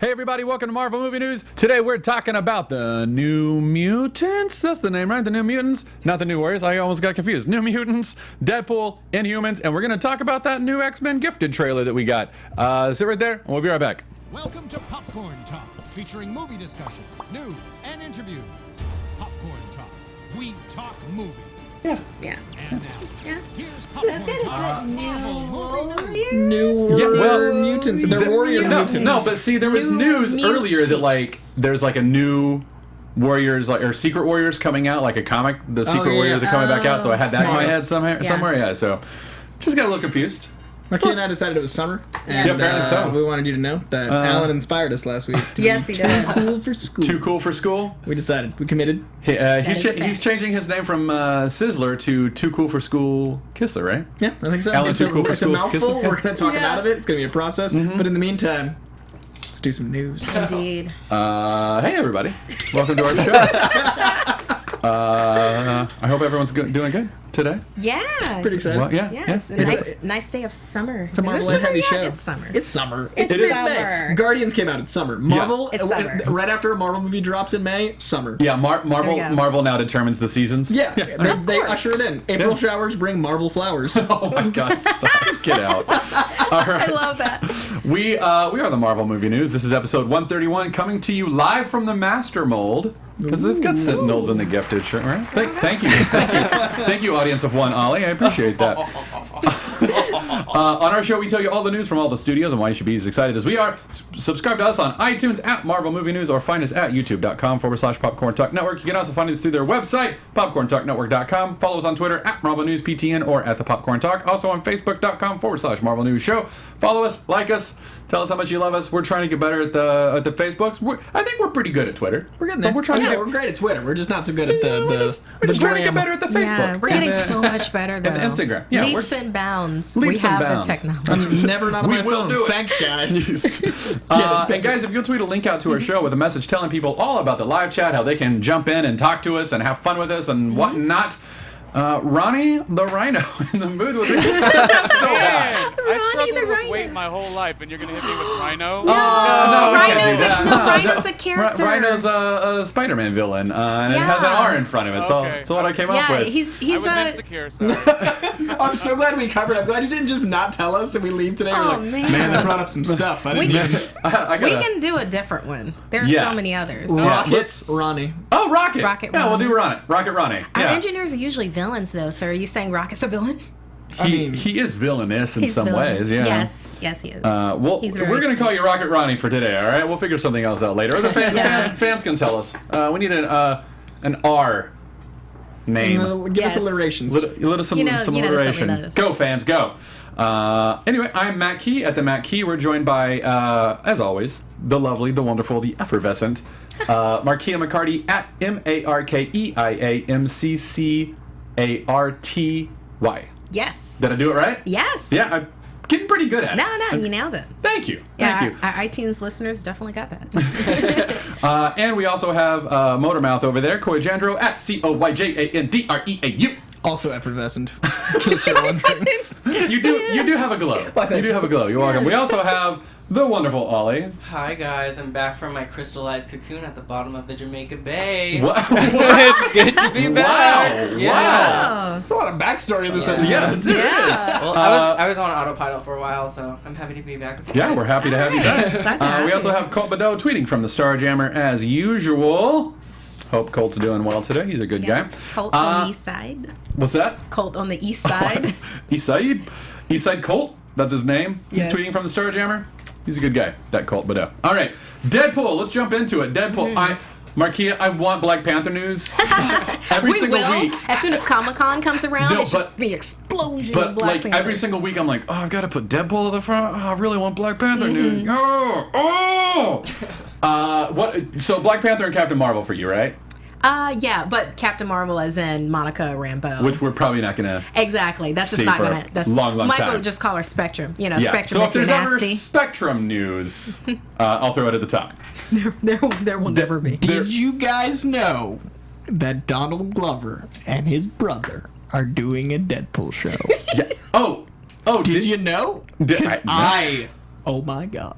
Hey everybody, welcome to Marvel Movie News. Today we're talking about the New Mutants. That's the name, right? The New Mutants. Not the New Warriors. I almost got confused. New Mutants, Deadpool, Inhumans, and we're going to talk about that new X-Men Gifted trailer that we got. Sit right there, and we'll be right back. Welcome to Popcorn Talk, featuring movie discussion, news, and interviews. Popcorn Talk. We talk movies. Yeah. And now, Yeah. here's Popcorn Talk. New mutants. They're warrior mutants. No, but see, there was news earlier that like there's like a new Warriors or Secret Warriors coming out, like a comic, the Secret Warriors are coming back out. So I had that in my head somewhere. Yeah. So just got a little confused. Maria and I decided it was summer, and we wanted you to know that Alan inspired us last week. Yes, he did. Too cool for school. Too cool for school? We decided. We committed. He's changing his name from Sizzler to Too Cool for School Kissler, right? Yeah, I think so. Alan, Too Cool for School Kissler. It's a mouthful. We're going to talk about it. It's going to be a process. Mm-hmm. But in the meantime, let's do some news. Indeed. Hey, everybody. Welcome to our show. I hope everyone's doing good today. Yeah. Pretty excited. Well, yeah. Yes. Yeah. Nice day of summer. It's a Marvel heavy show. It's summer. It's summer. It's summer. May. Guardians came out. It's summer. Marvel. It's summer. Right after a Marvel movie drops in May. Summer. Yeah. Marvel now determines the seasons. Yeah. They usher it in. April showers bring Marvel flowers. Oh my God! Stop. Get out. All right. I love that. We are the Marvel Movie News. This is episode 131, coming to you live from the Master Mold. Because they've got Sentinels in the Gifted shirt, right? Thank you, audience of one, Ollie. I appreciate that. On our show, we tell you all the news from all the studios and why you should be as excited as we are. Subscribe to us on iTunes at Marvel Movie News or find us at youtube.com/Popcorn Talk Network. You can also find us through their website, popcorntalknetwork.com. Follow us on Twitter at Marvel News PTN or at the Popcorn Talk. Also on Facebook.com/Marvel News Show. Follow us, like us, tell us how much you love us. We're trying to get better at the Facebooks. I think we're pretty good at Twitter. We're getting there. We're great at Twitter. We're just not so good at we're just trying to get better at the Facebook. Yeah, we're getting so much better though. And Instagram. Yeah, leaps and bounds. Leaps we and have bounds. the technology. Never not on my phone. Do it. Thanks, guys. And guys, if you'll tweet a link out to our show with a message telling people all about the live chat, how they can jump in and talk to us and have fun with us and whatnot. Ronnie the Rhino in the mood with it. That's so bad. I struggled with weight my whole life, and you're gonna hit me with Rhino? No, Rhino's Rhino's a character. Rhino's a Spider-Man villain, and it has an R in front of it. That's what I came up with. He's I was insecure, sorry. I'm so glad we covered it. I'm glad you didn't just not tell us and we leave today. Oh, We're like, man. they brought up some stuff. I didn't even... We can do a different one. There are so many others. Rocket Ronnie. Oh, Rocket. Rocket Yeah, we'll Ronnie. do Rocket Ronnie. Our Yeah. engineers are usually villains though, so are you saying Rocket's a villain? He is villainous in some ways, yeah. Yes, he is. He's very we're going to sweet. call you Rocket Ronnie for today, all right? We'll figure something else out later. Or the fans can tell us. We need an R name. Give us alliterations. Some You know that's what we alliteration. love. Go, fans, go. Anyway, I'm Matt Key at the Matt Key. We're joined by, as always, the lovely, the wonderful, the effervescent Markia McCarty at MarkeIamCCARTY. Yes. Did I do it right? Yes. Yeah, I'm getting pretty good at it. No, you nailed it. Thank you. Yeah, Thank you. our iTunes listeners definitely got that. And we also have Motormouth over there, Koyjandro at COYJANDREAU. Also effervescent. In case you're wondering. You do have a glow. You do have a glow. You're welcome. We also have the wonderful Ollie. Hi guys, I'm back from my crystallized cocoon at the bottom of the Jamaica Bay. What? It's good to be back. Wow. Yeah. Wow. There's a lot of backstory in this episode. Yeah, there is. Well, I was on autopilot for a while, so I'm happy to be back with you Yeah, guys. we're happy to have you back. Glad to have We also you. have Colt Badeau tweeting from the Starjammer as usual. Hope Colt's doing well today. He's a good guy. Colt on the east side. What's that? Colt on the east side. Eastside Colt. That's his name. Yes. He's tweeting from the Starjammer. He's a good guy. That Colt Badeau. All right, Deadpool. Let's jump into it. Deadpool. Markia, I want Black Panther news every single week. As soon as Comic-Con comes around, No, it's just the explosion But of Black like Panther. every single week, I'm like, oh, I've got to put Deadpool at the front. Oh, I really want Black Panther news. What? So Black Panther and Captain Marvel for you, right? Yeah, but Captain Marvel as in Monica Rambeau. Which we're probably not gonna. Exactly. That's just see not for gonna. That's long might as time. well just call her Spectrum. You know, Yeah. Spectrum So if if you're there's ever nasty. Spectrum news, I'll throw it at the top. There will never be. Did you guys know that Donald Glover and his brother are doing a Deadpool show? Yeah. Oh. Did you know? Did- Because I- I Oh my God.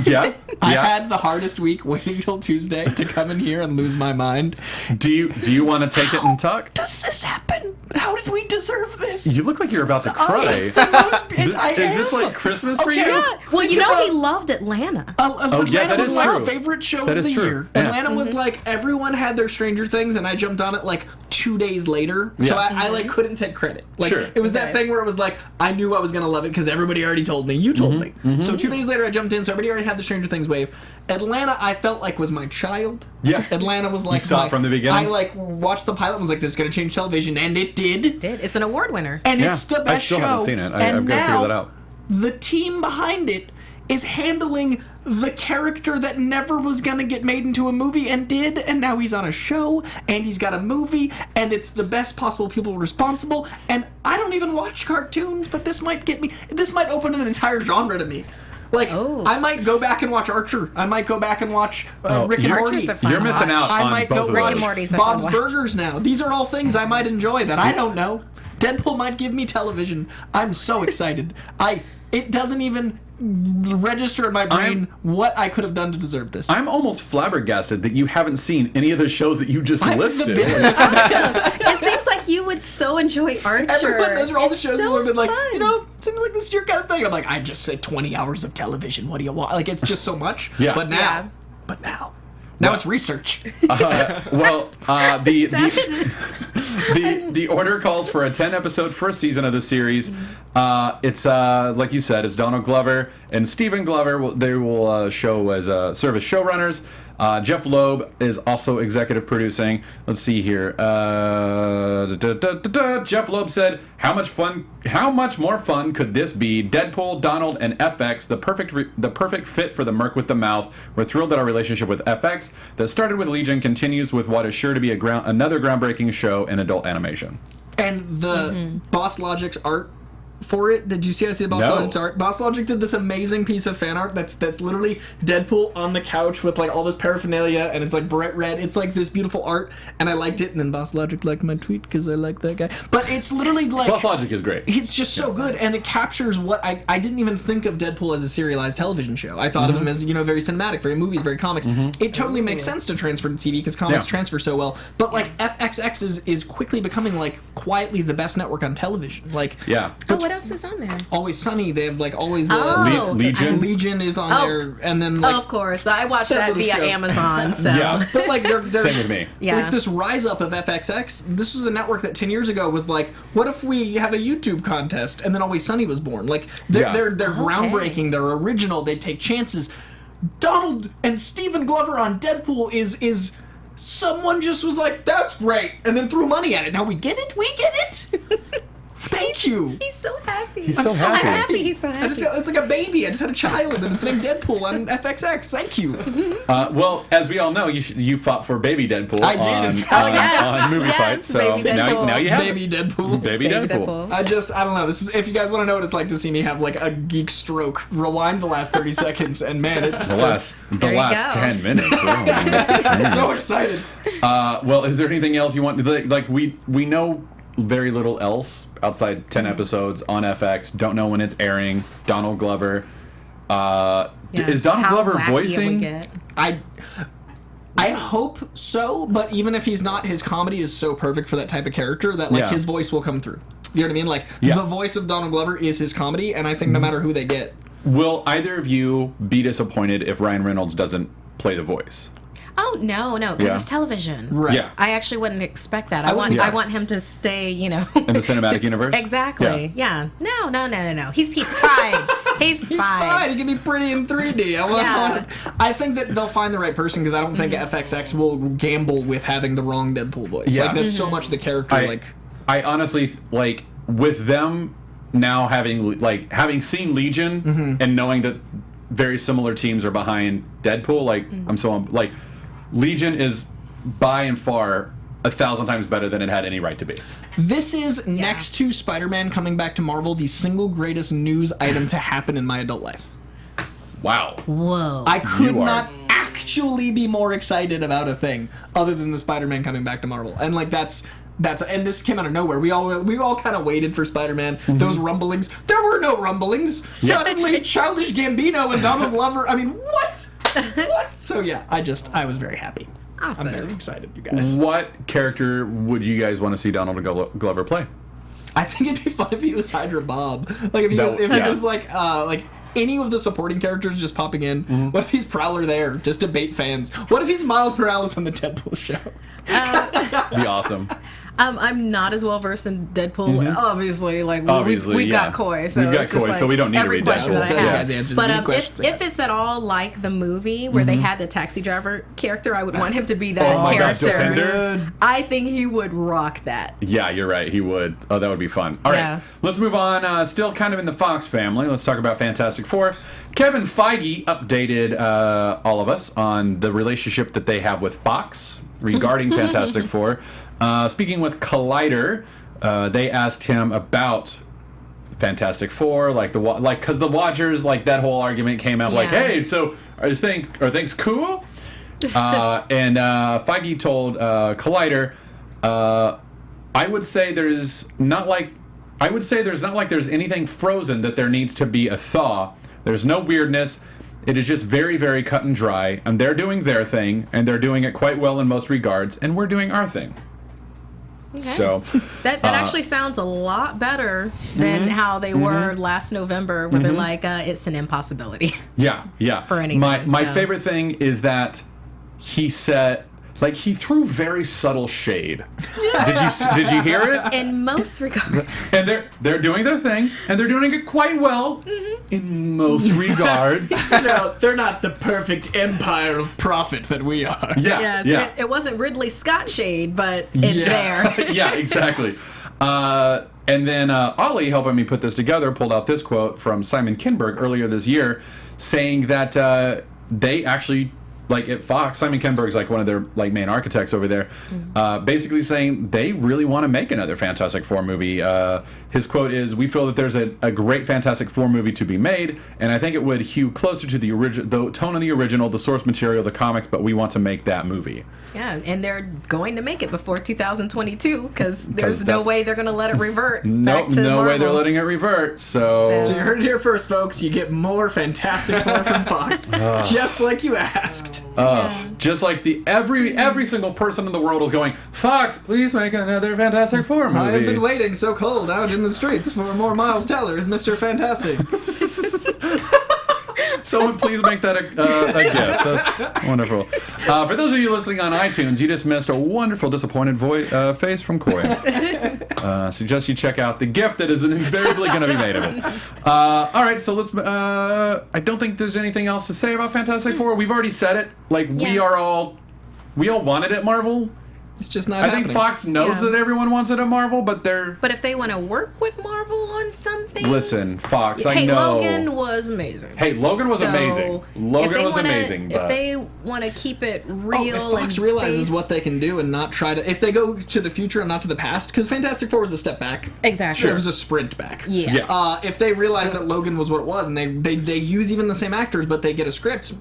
Yeah. I had the hardest week waiting till Tuesday to come in here and lose my mind. Do you want to take it and talk? Does this happen? How did we deserve this? You look like you're about to cry. It's the most, Is this like Christmas for you? Yeah. Well, you know he loved Atlanta. Atlanta that was is my true. favorite show That of is the true. year. Yeah. Atlanta was like, everyone had their Stranger Things, and I jumped on it like 2 days later. So Yeah. I like couldn't take credit. Like Sure. it was that Okay. thing where it was like, I knew I was gonna love it because everybody already told me. You told me. So 2 days later I jumped in, so everybody already had the Stranger Things wave. Atlanta I felt like was my child. Yeah. Atlanta was like saw it from the beginning? I like watched the pilot and was like, this is gonna change television, and it did. It's an award winner. And Yeah. it's the I best still show. haven't seen it. And I've got to figure now, that out. the team behind it is handling the character that never was gonna get made into a movie and did, and now he's on a show and he's got a movie, and it's the best possible people responsible. And I don't even watch cartoons, but this might open an entire genre to me. Like, Oh. I might go back and watch Archer. I might go back and watch Rick and you're- Morty. Archer's a fun You're missing out I on might both go of watch and Morty's a Bob's fun watch. Burgers now. These are all things I might enjoy that I don't know. Deadpool might give me television. I'm so excited. It doesn't even register in my brain what I could have done to deserve this. I'm almost flabbergasted that you haven't seen any of the shows that you just I'm in the listed. business. It seems like you would so enjoy Archer. Everyone, those are all the It's shows so where I've been like, fun. you know, seems like this is your kind of thing. And I'm like, I just said 20 hours of television. What do you want? Like, it's just so much. Yeah. But now, Yeah. now it's research. The order calls for a 10-episode first season of the series. It's like you said, it's Donald Glover and Stephen Glover. They will serve as showrunners. Jeff Loeb is also executive producing. Let's see here. Jeff Loeb said, "How much more fun could this be? Deadpool, Donald, and FX, the perfect fit for the Merc with the Mouth. We're thrilled that our relationship with FX, that started with Legion, continues with what is sure to be another groundbreaking show in adult animation." And the Boss Logic's art for it, did you see the Boss No. Logic's art? Boss Logic did this amazing piece of fan art that's literally Deadpool on the couch with like all this paraphernalia, and it's like bright red. It's like this beautiful art, and I liked it. And then Boss Logic liked my tweet because I like that guy. But it's literally like Boss Logic is great. it's just so good, and it captures what I didn't even think of Deadpool as a serialized television show. I thought of him as, you know, very cinematic, very movies, very comics. It totally makes sense to transfer to TV because comics Yeah. transfer so well. But like FXX is quickly becoming like quietly the best network on television. Like Yeah. Oh, what else is on there? Always Sunny, they have like always Oh. Legion. Legion is on Oh. there, and then like Of course, I watched That that little via show. Amazon. So Yeah. but like they're Same with me. Yeah. like this rise up of FXX. This was a network that 10 years ago was like, what if we have a YouTube contest? And then Always Sunny was born. Like Yeah. they're groundbreaking. They're original. They take chances. Donald and Stephen Glover on Deadpool is someone just was like, that's great, and then threw money at it. Now we get it. We get it. Thank you. he's so happy. He's I'm so happy. He's so happy. It's like a baby. I just had a child, and it's named Deadpool on FXX. Thank you. Well, as we all know, you fought for Baby Deadpool I did, in on, fact. on, Yes, on Movie yes, Fight. So Baby Deadpool. now you have Baby it. Deadpool. Baby Deadpool. I don't know. This is, if you guys want to know what it's like to see me have like a geek stroke, rewind the last 30 seconds, and man, it's The last There you go. 10 minutes. Oh, so excited. well, is there anything else you want? Like we know very little else outside 10 episodes on FX. Don't know when it's airing. Donald Glover. Yeah. Is Donald How Glover wacky it would voicing? get. I hope so, but even if he's not, his comedy is so perfect for that type of character that like Yeah. his voice will come through. You know what I mean? Like Yeah. the voice of Donald Glover is his comedy, and I think no matter who they get. Will either of you be disappointed if Ryan Reynolds doesn't play the voice? Oh no, because Yeah. it's television. Right. Yeah. I actually wouldn't expect that. I I want wouldn't- I want him to stay, In the cinematic universe? Exactly. Yeah. No. He's fine. He's He's fine. He can be pretty in 3D. Yeah. I think that they'll find the right person because I don't think FXX will gamble with having the wrong Deadpool voice. Yeah. Like that's so much the character. I honestly like with them now having seen Legion and knowing that very similar teams are behind Deadpool. Like Legion is by and far 1,000 times better than it had any right to be. This is next to Spider-Man coming back to Marvel, the single greatest news item to happen in my adult life. Wow. Whoa. I could You are- not actually be more excited about a thing other than the Spider-Man coming back to Marvel. And like that's and this came out of nowhere. We all kind of waited for Spider-Man. Those rumblings. There were no rumblings. Suddenly, Childish Gambino and Donald Glover. I mean, what? What? So yeah, I was very happy. Awesome. I'm very excited, you guys. What character would you guys want to see Donald Glover play? I think it'd be fun if he was Hydra Bob. Like if he was like any of the supporting characters just popping in. What if he's Prowler there just to bait fans? What if he's Miles Morales on the Deadpool show? Be awesome. I'm not as well versed in Deadpool. Obviously, like we've got Coy, so we've got it's just Coy, like so we don't need to every read question Deadpool. that I have. Answers But if it's at all like the movie where they had the taxi driver character, I would want him to be that character. Defender. I think he would rock that. Yeah, you're right. He would. Oh, that would be fun. All right, let's move on. Still kind of in the Fox family. Let's talk about Fantastic Four. Kevin Feige updated all of us on the relationship that they have with Fox regarding Fantastic Four. Speaking with Collider, they asked him about Fantastic Four, because the Watchers, that whole argument came out, hey, so are things cool? And Feige told Collider, I would say there's not like there's anything frozen that there needs to be a thaw. There's no weirdness. It is just very, very cut and dry, and they're doing their thing, and they're doing it quite well in most regards, and we're doing our thing. Okay. So that actually sounds a lot better than how they were last November, where they're like, it's an impossibility. Yeah. For anything. My favorite thing is that he said, he threw very subtle shade. Did you hear it? In most regards. And they're doing their thing, and they're doing it quite well in most regards. So they're not the perfect empire of profit that we are. Yeah. It wasn't Ridley Scott shade, but it's there. Yeah, exactly. And then Ollie, helping me put this together, pulled out this quote from Simon Kinberg earlier this year, saying that they actually, at Fox, Simon Kinberg's one of their main architects over there, basically saying they really want to make another Fantastic Four movie. His quote is, "We feel that there's a great Fantastic Four movie to be made, and I think it would hew closer to the tone of the original, the source material, the comics, but we want to make that movie." Yeah, and they're going to make it before 2022 because there's no way they're going to let it revert back to no Marvel. way they're letting it revert. So you heard it here first, folks. You get more Fantastic Four from Fox, just like you asked. Just like every single person in the world is going, Fox, please make another Fantastic Four movie. I've been waiting so cold out in the streets for more Miles Tellers, Mr. Fantastic. Someone please make that a gift. That's wonderful. For those of you listening on iTunes, you just missed a wonderful disappointed face from Coy. Suggest you check out the gift that is invariably going to be made of it. All right, so let's... I don't think there's anything else to say about Fantastic Four. We've already said it. We all want it at Marvel. It's just not happening. I think Fox knows that everyone wants it at Marvel, but they're... But if they want to work with Marvel on something... Listen, Fox, I know... Logan was amazing. Logan was amazing. If they want to keep it real if Fox realizes what they can do and not try to... If they go to the future and not to the past, because Fantastic Four was a step back. Exactly. It was a sprint back. Yes. If they realize that Logan was what it was, and they use even the same actors, but they get a script...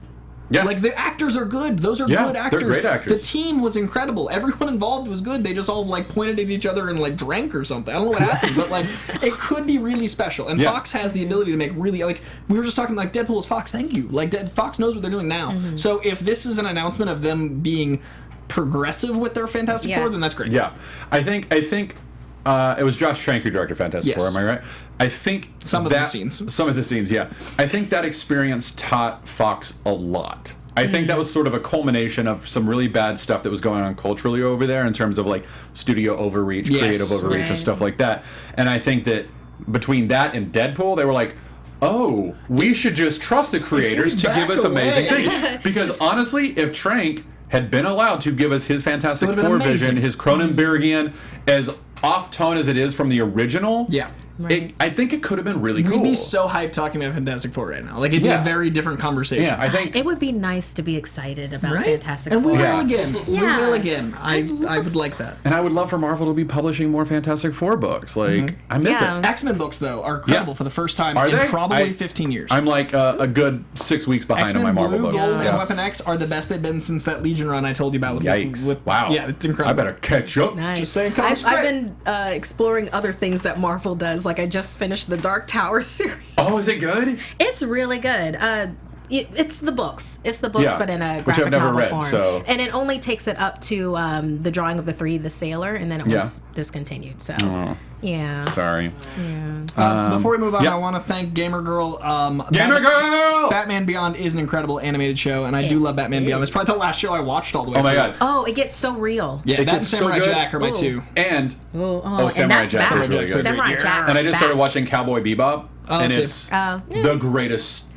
Yeah. The actors are good. Those are good actors. They're great actors. The team was incredible. Everyone involved was good. They just all pointed at each other and drank or something. I don't know what happened, but it could be really special. And Fox has the ability to make really we were just talking Deadpool is Fox. Thank you. Fox knows what they're doing now. So if this is an announcement of them being progressive with their Fantastic Four, then that's great. Yeah, I think it was Josh Trank who directed Fantastic Four. Am I right? I think some of the scenes. Yeah. I think that experience taught Fox a lot. I think that was sort of a culmination of some really bad stuff that was going on culturally over there in terms of studio overreach, creative overreach, and stuff like that. And I think that between that and Deadpool, they were like, oh, we should just trust the creators to give us amazing things. Because honestly, if Trank had been allowed to give us his Fantastic Four vision, his Cronenbergian, as off-tone as it is from the original, I think it could have been really cool. We'd be so hyped talking about Fantastic Four right now. Like, it'd be a very different conversation. Yeah, I think It would be nice to be excited about Fantastic and Four. we will Yeah. again. Yeah. We will again. I would like that. and I would love for Marvel to be publishing more Fantastic Four books. Like, I miss Yeah. it. X-Men books, though, are credible for the first time Are in they? probably 15 years. I'm like a good 6 weeks behind on my X-Men Marvel Blue, books. Gold, Yeah. and Weapon X are the best they've been since that Legion run I told you about. Yikes. Wow. Yeah, it's incredible. I better catch up. Nice. Just saying, comics I've great. been exploring other things that Marvel does. Like I just finished the Dark Tower series. Oh, is it good? It's really good. It's the books. It's the books, Yeah, but in a which graphic I've never novel read, form. so- And it only takes it up to the drawing of the three, the sailor, and then it was discontinued. So, yeah. Sorry. Before we move on, yeah. I want to thank Gamer Girl. Gamer Girl! Batman Beyond is an incredible animated show, and I do It love Batman Beyond. It's probably the last show I watched all the way Oh my through. god. Oh, it gets so real. Yeah, It that and gets so Samurai good. Jack are my Ooh. two. And Oh, Samurai and that's Jack back. was really good. Samurai Yeah. Jack's and I just started back. watching Cowboy Bebop, and see. it's the greatest.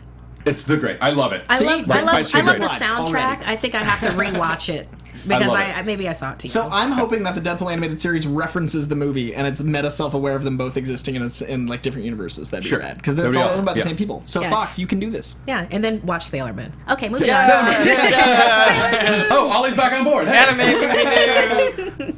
It's the great. I love it. I love my the favorite. soundtrack. Already. I think I have to rewatch it because love I maybe I saw it too. So I'm hoping that the Deadpool animated series references the movie, and it's meta self-aware of them both existing in like different universes. That'd be Sure. rad because That'd it's be all awesome. owned by the Yeah. same people. So Yeah. Fox, you can do this. yeah, and then watch Sailor Moon. Okay, moving on. Oh, Ollie's back on board. Hey. Anime.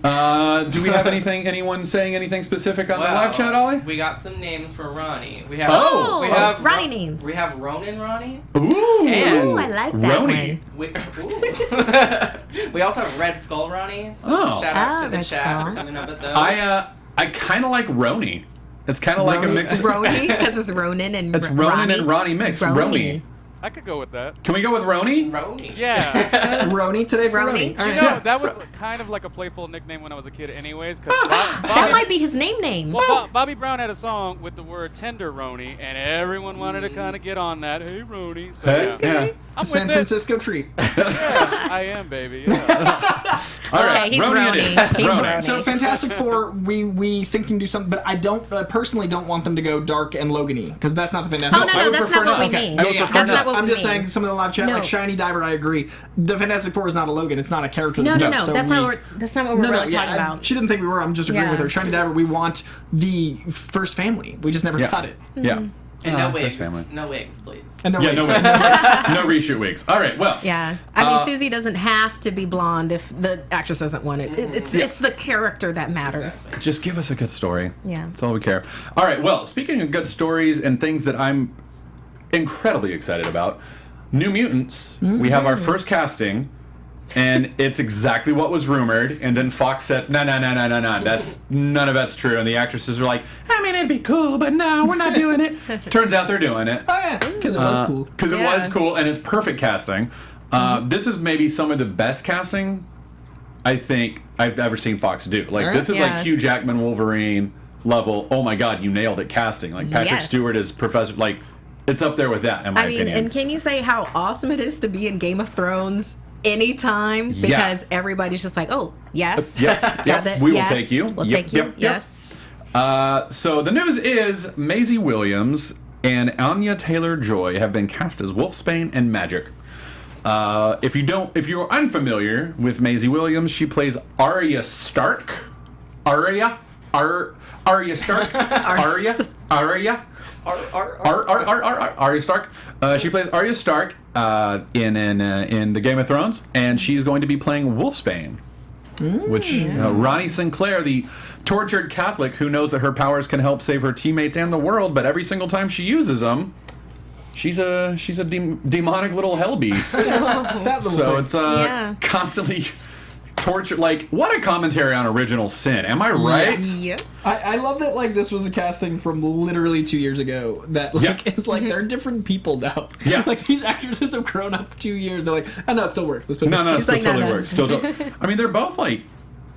Do we have anyone saying anything specific on the Well, live chat, Ollie? We got some names for Ronnie. We have Oh, we have Ronnie names. We have Ronin Ronnie. Ooh. And- Ooh, I like that Roni. one. We also have Red Skull Ronnie. So Oh. shout out Ah, to the Red chat Skull. for coming up with those. I kind of like Roni. It's kind of like a Roni. mix. Roni, because it's Ronin and It's Ronin and Ronnie mix. Roni. I could go with that. Can we go with Roni? Ronnie. Yeah. Roni today for Roni. Roni. All You right. know, that was kind of like a playful nickname when I was a kid anyways. Cause That might be his name. Well, Bobby Brown had a song with the word tender Roni, and everyone wanted to kind of get on that. Hey, Roni. So, Hey, yeah. yeah. I'm San with Francisco treat. it. Yeah, I am, baby. Yeah. All right, Okay, he's Roni it Roni. is. He's Roni. Roni. So Fantastic Four, we think can do something, but I personally don't want them to go dark and Logan-y because that's not the Fantastic. Oh, no, I would that's prefer not what we not. mean. I would prefer That's not. not what I'm we just mean. saying some of the live chat, No. like Shiny Diver, I agree. The Fantastic Four is not a Logan. It's not a character. No, that no, no. so That's we- not what we're really talking about. She didn't think we were. I'm just agreeing Yeah. with her. Shiny Diver, we want the first family. We just never Yeah. got it. Yeah. And no wigs. First family. No wigs, please. And no Yeah, no wigs. wigs. No reshoot wigs. All right, well. Yeah, I mean, Susie doesn't have to be blonde if the actress doesn't want it. It's the character that matters. Just give us a good story. Yeah. That's all we care. All right, well, speaking of good stories and things that I'm incredibly excited about, New Mutants, we have our first casting, and it's exactly what was rumored, and then Fox said, no, none of that's true, and the actresses were like, I mean, it'd be cool, but no, we're not doing it. Turns out they're doing it. Oh yeah, because it was cool. Because it Yeah. was cool, and it's perfect casting. This is maybe some of the best casting I think I've ever seen Fox do. Like, Alright. this is Yeah. like Hugh Jackman Wolverine level. Oh my God, you nailed it casting. Like Patrick Yes. Stewart as Professor. Like, it's up there with that in my I mean, opinion. and can you say how awesome it is to be in Game of Thrones anytime? Yeah. Because everybody's just like, oh, yes. Yep, Got yep, that? we will Yes. take you. We'll Yep, take you. yep, yep. Yes. So the news is Maisie Williams and Anya Taylor-Joy have been cast as Wolfsbane and Magic. If you're unfamiliar with Maisie Williams, she plays Arya Stark. Arya Stark. Arya Stark. She plays Arya Stark in the Game of Thrones, and she's going to be playing Wolfsbane. Which Ronnie Sinclair, the tortured Catholic who knows that her powers can help save her teammates and the world, but every single time she uses them, she's a demonic little hell beast. That little So thing. it's Yeah. constantly torture. Like, what a commentary on original sin. Am I right? Yep. I love that like this was a casting from literally 2 years ago that like Yeah. it's like they're different people now. Yeah. Like these actresses have grown up 2 years. They're like, oh no, it still works. Let's put it No, it He's still like, no, totally no. works. I mean, they're both like,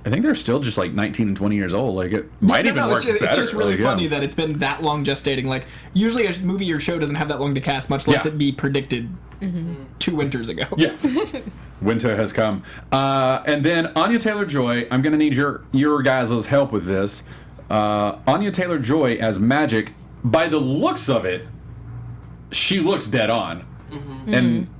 I think they're still just like 19 and 20 years old. Like, it might even work better. it's just really Like, yeah. funny that it's been that long gestating. Like usually a movie or show doesn't have that long to cast, much less Yeah. it be predicted 2 winters ago. Yeah. Winter has come. And then Anya Taylor-Joy, I'm going to need your guys' help with this. Anya Taylor-Joy as Magic, by the looks of it, she looks dead on.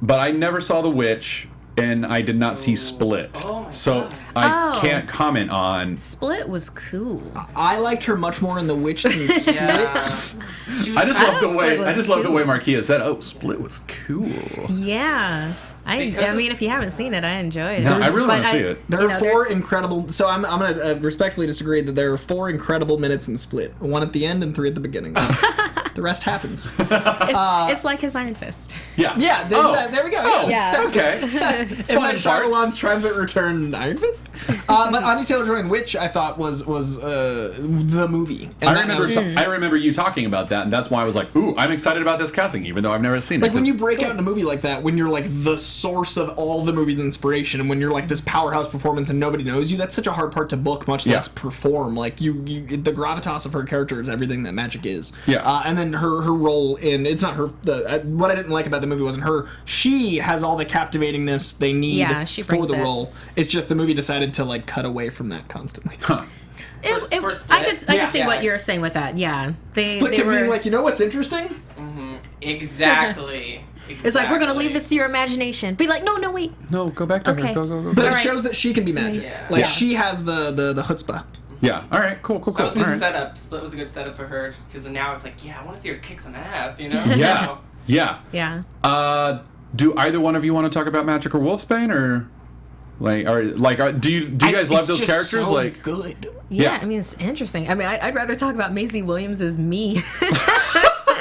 But I never saw The Witch. and I did not see Split. Oh my so God. I Oh. can't comment on. Split was cool. I liked her much more in The Witch than Split. Yeah. She was I just I love the thought way Split was love the way cool. Marquia said, "Oh, Split was cool." Yeah. I Because mean, if you haven't seen it, I enjoyed it. No, I really But want to see it. There You are know, 4 there's- incredible. So I'm going to respectfully disagree that there are 4 incredible minutes in Split. 1 at the end and 3 at the beginning. The rest happens. It's like his Iron Fist. Yeah. Yeah, there we go. Oh, Yeah. okay. M. Fun Night parts. Shyamalan's triumphant return, Iron Fist. But Anya Taylor-Joy in Witch, I thought was the movie. And I remember you talking about that, and that's why I was like, "Ooh, I'm excited about this casting," even though I've never seen it. like when 'cause- you break out in a movie like that, when you're like the source of all the movie's inspiration, and when you're like this powerhouse performance and nobody knows you, that's such a hard part to book, much less perform. Like you the gravitas of her character is everything that magic is. Yeah. And then her role in it's not her. What I didn't like about the movie wasn't her. She has all the captivatingness they need Yeah, she for brings the it. role. It's just the movie decided to like cut away from that constantly. Huh. For I could Split? see Yeah. what you're saying with that. Yeah, they Split kept were. being like, you know what's interesting? Exactly. It's like we're gonna leave this to your imagination. Be like, no, wait. No, go back to Okay. her. Go. But it Alright. shows that she can be magic. Yeah. Like Yeah. she has the chutzpah. Yeah. All right. Cool. That was a All good right. setup. Split was a good setup for her because now it's like, yeah, I want to see her kick some ass, you know? Yeah. Yeah. Yeah. Do either one of you want to talk about Magic or Wolfsbane, or do you guys love It's those just characters? so like, good. Yeah, Yeah. I mean, it's interesting. I mean, I'd rather talk about Maisie Williams as me.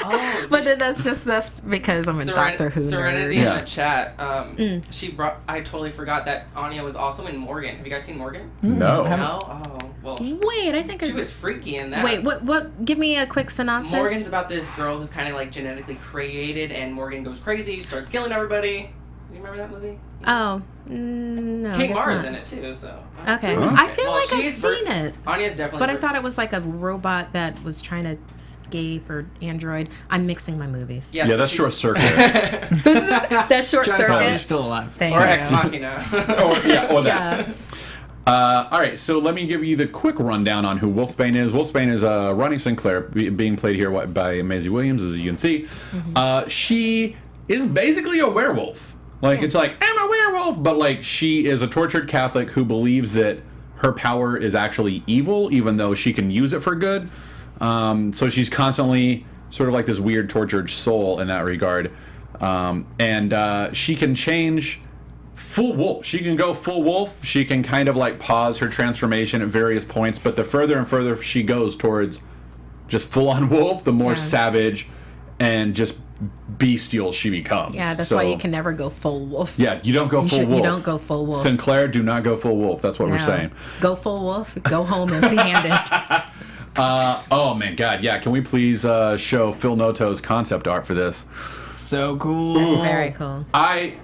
Oh, But then that's because I'm a Doctor Who Serenity nerd. Yeah. in the chat. She brought. I totally forgot that Anya was also in Morgan. Have you guys seen Morgan? no. No. Oh well. Wait, I think She was freaky in that. Wait, what? Give me a quick synopsis. Morgan's about this girl who's kind of like genetically created, and Morgan goes crazy, starts killing everybody. You remember that movie? Oh, no. I Kate guess Mara's not. in it too. So. Okay, Huh? I feel Well, like I've she's seen it. Anya's definitely. But I thought it was like a robot that was trying to escape or android. I'm mixing my movies. Yeah, Yeah, that's she- Short Circuit. That's Short John Farley Circuit. is still alive. Thank Or you. Ex Machina. or that. Yeah. All right, so let me give you the quick rundown on who Wolfsbane is. Wolfsbane is Ronnie Sinclair, being played here by Maisie Williams, as you can see. She is basically a werewolf. Like, it's like, I'm a werewolf, but like, she is a tortured Catholic who believes that her power is actually evil, even though she can use it for good. So she's constantly sort of like this weird tortured soul in that regard. And she can change full wolf. She can go full wolf. She can kind of like pause her transformation at various points, but the further and further she goes towards just full on wolf, the more Yeah. savage and just bestial she becomes. Yeah, that's So, why you can never go full wolf. Yeah, you don't go full wolf. You don't go full wolf. Sinclair, do not go full wolf. That's what we're No. saying. Go full wolf. Go home empty-handed. Oh man, God, yeah. Can we please show Phil Noto's concept art for this? So cool. Very cool. I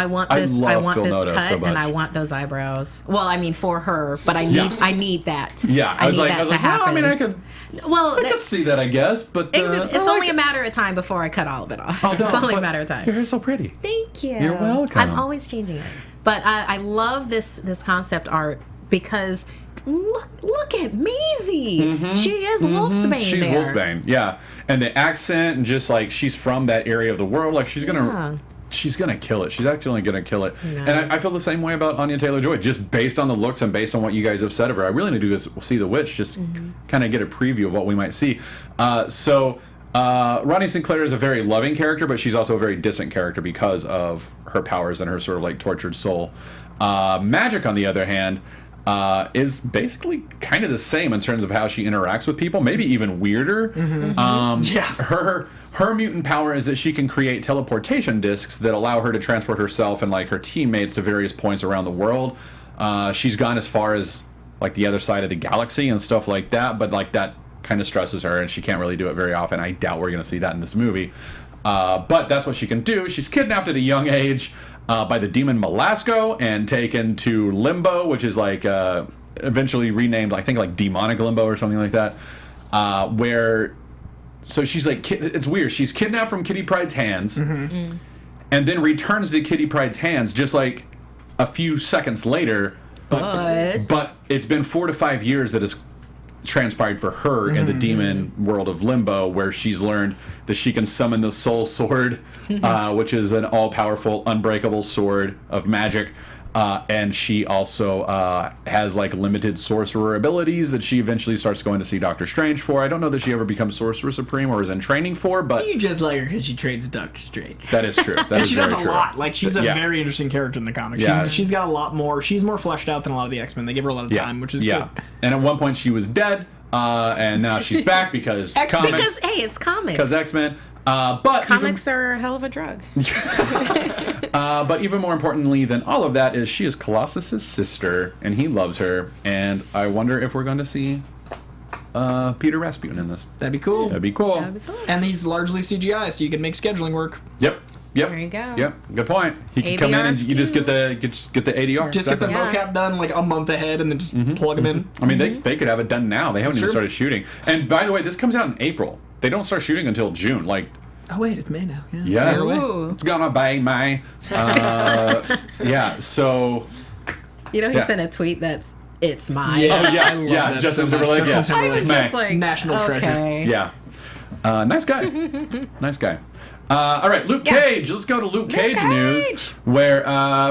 want I this. love I want Phil this Noto cut, so much. and I want those eyebrows. Well, I mean, for her, but I need. Yeah. I need that. Yeah, I was need like, that to well, happen. I mean, I could Well, see that, I guess, but it's I only like a matter of time before I cut all of it off. Oh, It's no, only a but matter of time. Your hair's so pretty. Thank you. You're welcome. I'm always changing it. But I love this concept art because look at Maisie. She is Wolfsbane She's there. Wolfsbane, yeah. And the accent and just like she's from that area of the world, like she's gonna kill it. She's actually gonna kill it. Yeah. And I feel the same way about Anya Taylor-Joy, just based on the looks and based on what you guys have said of her. I really need to do is see The Witch, just kind of get a preview of what we might see. Ronnie Sinclair is a very loving character, but she's also a very distant character because of her powers and her sort of like tortured soul. Magic, on the other hand, is basically kind of the same in terms of how she interacts with people, maybe even weirder. Her mutant power is that she can create teleportation discs that allow her to transport herself and like her teammates to various points around the world. She's gone as far as like the other side of the galaxy and stuff like that, but like that kind of stresses her and she can't really do it very often. I doubt we're going to see that in this movie. But that's what she can do. She's kidnapped at a young age by the demon Malasco and taken to Limbo, which is like eventually renamed, I think, like Demonic Limbo or something like that, so she's like, it's weird. She's kidnapped from Kitty Pryde's hands and then returns to Kitty Pryde's hands just like a few seconds later. But it's been 4 to 5 years that has transpired for her in the demon world of Limbo, where she's learned that she can summon the Soul Sword, which is an all-powerful, unbreakable sword of magic. And she also has like limited sorcerer abilities that she eventually starts going to see Doctor Strange for. I don't know that she ever becomes Sorcerer Supreme or is in training for, but You just like her because she trains with Doctor Strange. that is true. That And is she does very a true. lot. Like, she's a Yeah. very interesting character in the comics. Yeah. She's got a lot more. She's more fleshed out than a lot of the X-Men. They give her a lot of time, which is good. And at one point she was dead, and now she's back because X-Men. comics. Because hey, it's comics. Because X-Men. But Comics are a hell of a drug. but even more importantly than all of that is she is Colossus's sister, and he loves her. And I wonder if we're going to see Peter Rasputin in this. That'd be cool. That'd be cool. That'd be cool. And he's largely CGI, so you can make scheduling work. Yep. There you go. Yep. Good point. He can come in and you just get the ADR. Just get the Exactly. mocap done like a month ahead and then just plug them in. I mean, they could have it done now. They haven't even Sure. started shooting. And by the way, this comes out in April. They don't start shooting until June. Like, Oh, wait, it's May now. Yeah. yeah, It's away. Ooh. it's gonna be May. Yeah. So. You know, he Yeah. sent a tweet that's it's mine. Yeah. Oh yeah, I love yeah. that Justin so much. Timberlake. Yeah. Justin I was Timberlake's just May. like National treasure. okay. Yeah. Nice guy. Nice guy. All right, Luke Cage. Let's go to Luke Cage news. Where,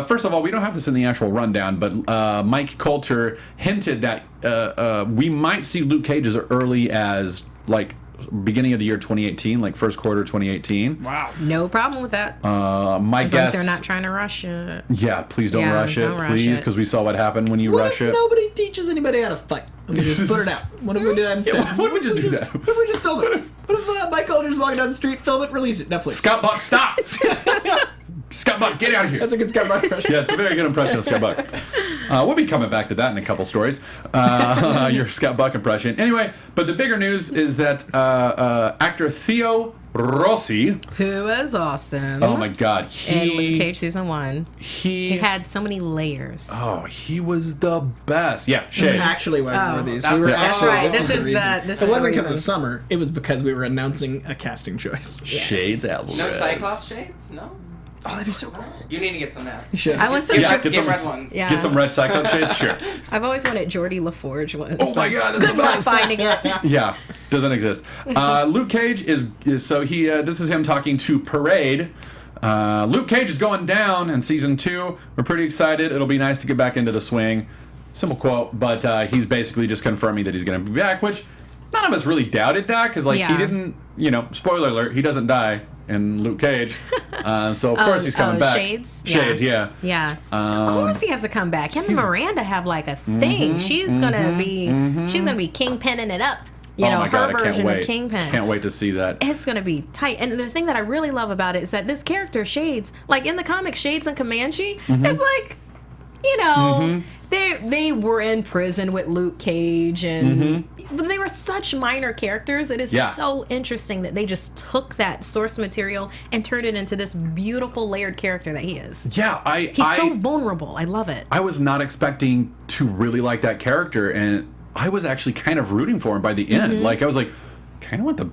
first of all, we don't have this in the actual rundown, but Mike Coulter hinted that we might see Luke Cage as early as, like, beginning of the year 2018, like first quarter 2018. Wow. No problem with that. My As long as guess. they're not trying to rush it. Yeah, please don't Yeah, rush it, don't rush please, it. because we saw what happened when you What rush if it. nobody teaches anybody how to fight? Let me just put it out. What if we do that instead? Yeah, what if we just do that? What if we just film it? What if Mike Coulter's walking down the street, film it, release it, Netflix? Scott Buck, stop! Scott Buck, get out of here. That's a good Scott Buck impression. Yeah, it's a very good impression of Scott Buck. We'll be coming back to that in a couple stories. Your Scott Buck impression. Anyway, but the bigger news is that actor Theo Rossi. Who is awesome. Oh my God, In Luke Cage season 1. He He had so many layers. Oh, he was the best. Yeah, That's Shades. actually why we wore these. We were That's actually- right. This This is is the reason. the- this It is the wasn't because reason. of summer. It was because we were announcing a casting choice. Shades Alvarez. No Cyclops shades? No? Oh, that'd be so cool. You need to get some now. You should. I want some. Yeah, Get red ones. Yeah. Get some red Cyclops shades. Sure. I've always wanted Geordie LaForge ones. Oh my God, that's Good the luck best. finding it. Yeah, doesn't exist. Luke Cage is so he. This is him talking to Parade. Luke Cage is going down in season 2. We're pretty excited. It'll be nice to get back into the swing. Simple quote, but he's basically just confirming that he's going to be back, which none of us really doubted that because he Yeah. didn't. Spoiler alert, he doesn't die in Luke Cage. So of course he's coming back. Shades? Shades, yeah. Yeah. Of course he has to come back. Him and Miranda have like a thing. She's gonna be kingpinning it up. You know, oh my her God, I can't version wait. of Kingpin. Can't wait to see that. It's gonna be tight. And the thing that I really love about it is that this character, Shades, like in the comic Shades and Comanche, it's like, they were in prison with Luke Cage and but they were such minor characters. It is so interesting that they just took that source material and turned it into this beautiful layered character that he is. Yeah, He's so vulnerable. I love it. I was not expecting to really like that character, and I was actually kind of rooting for him by the end. Like, I was like, kind of want the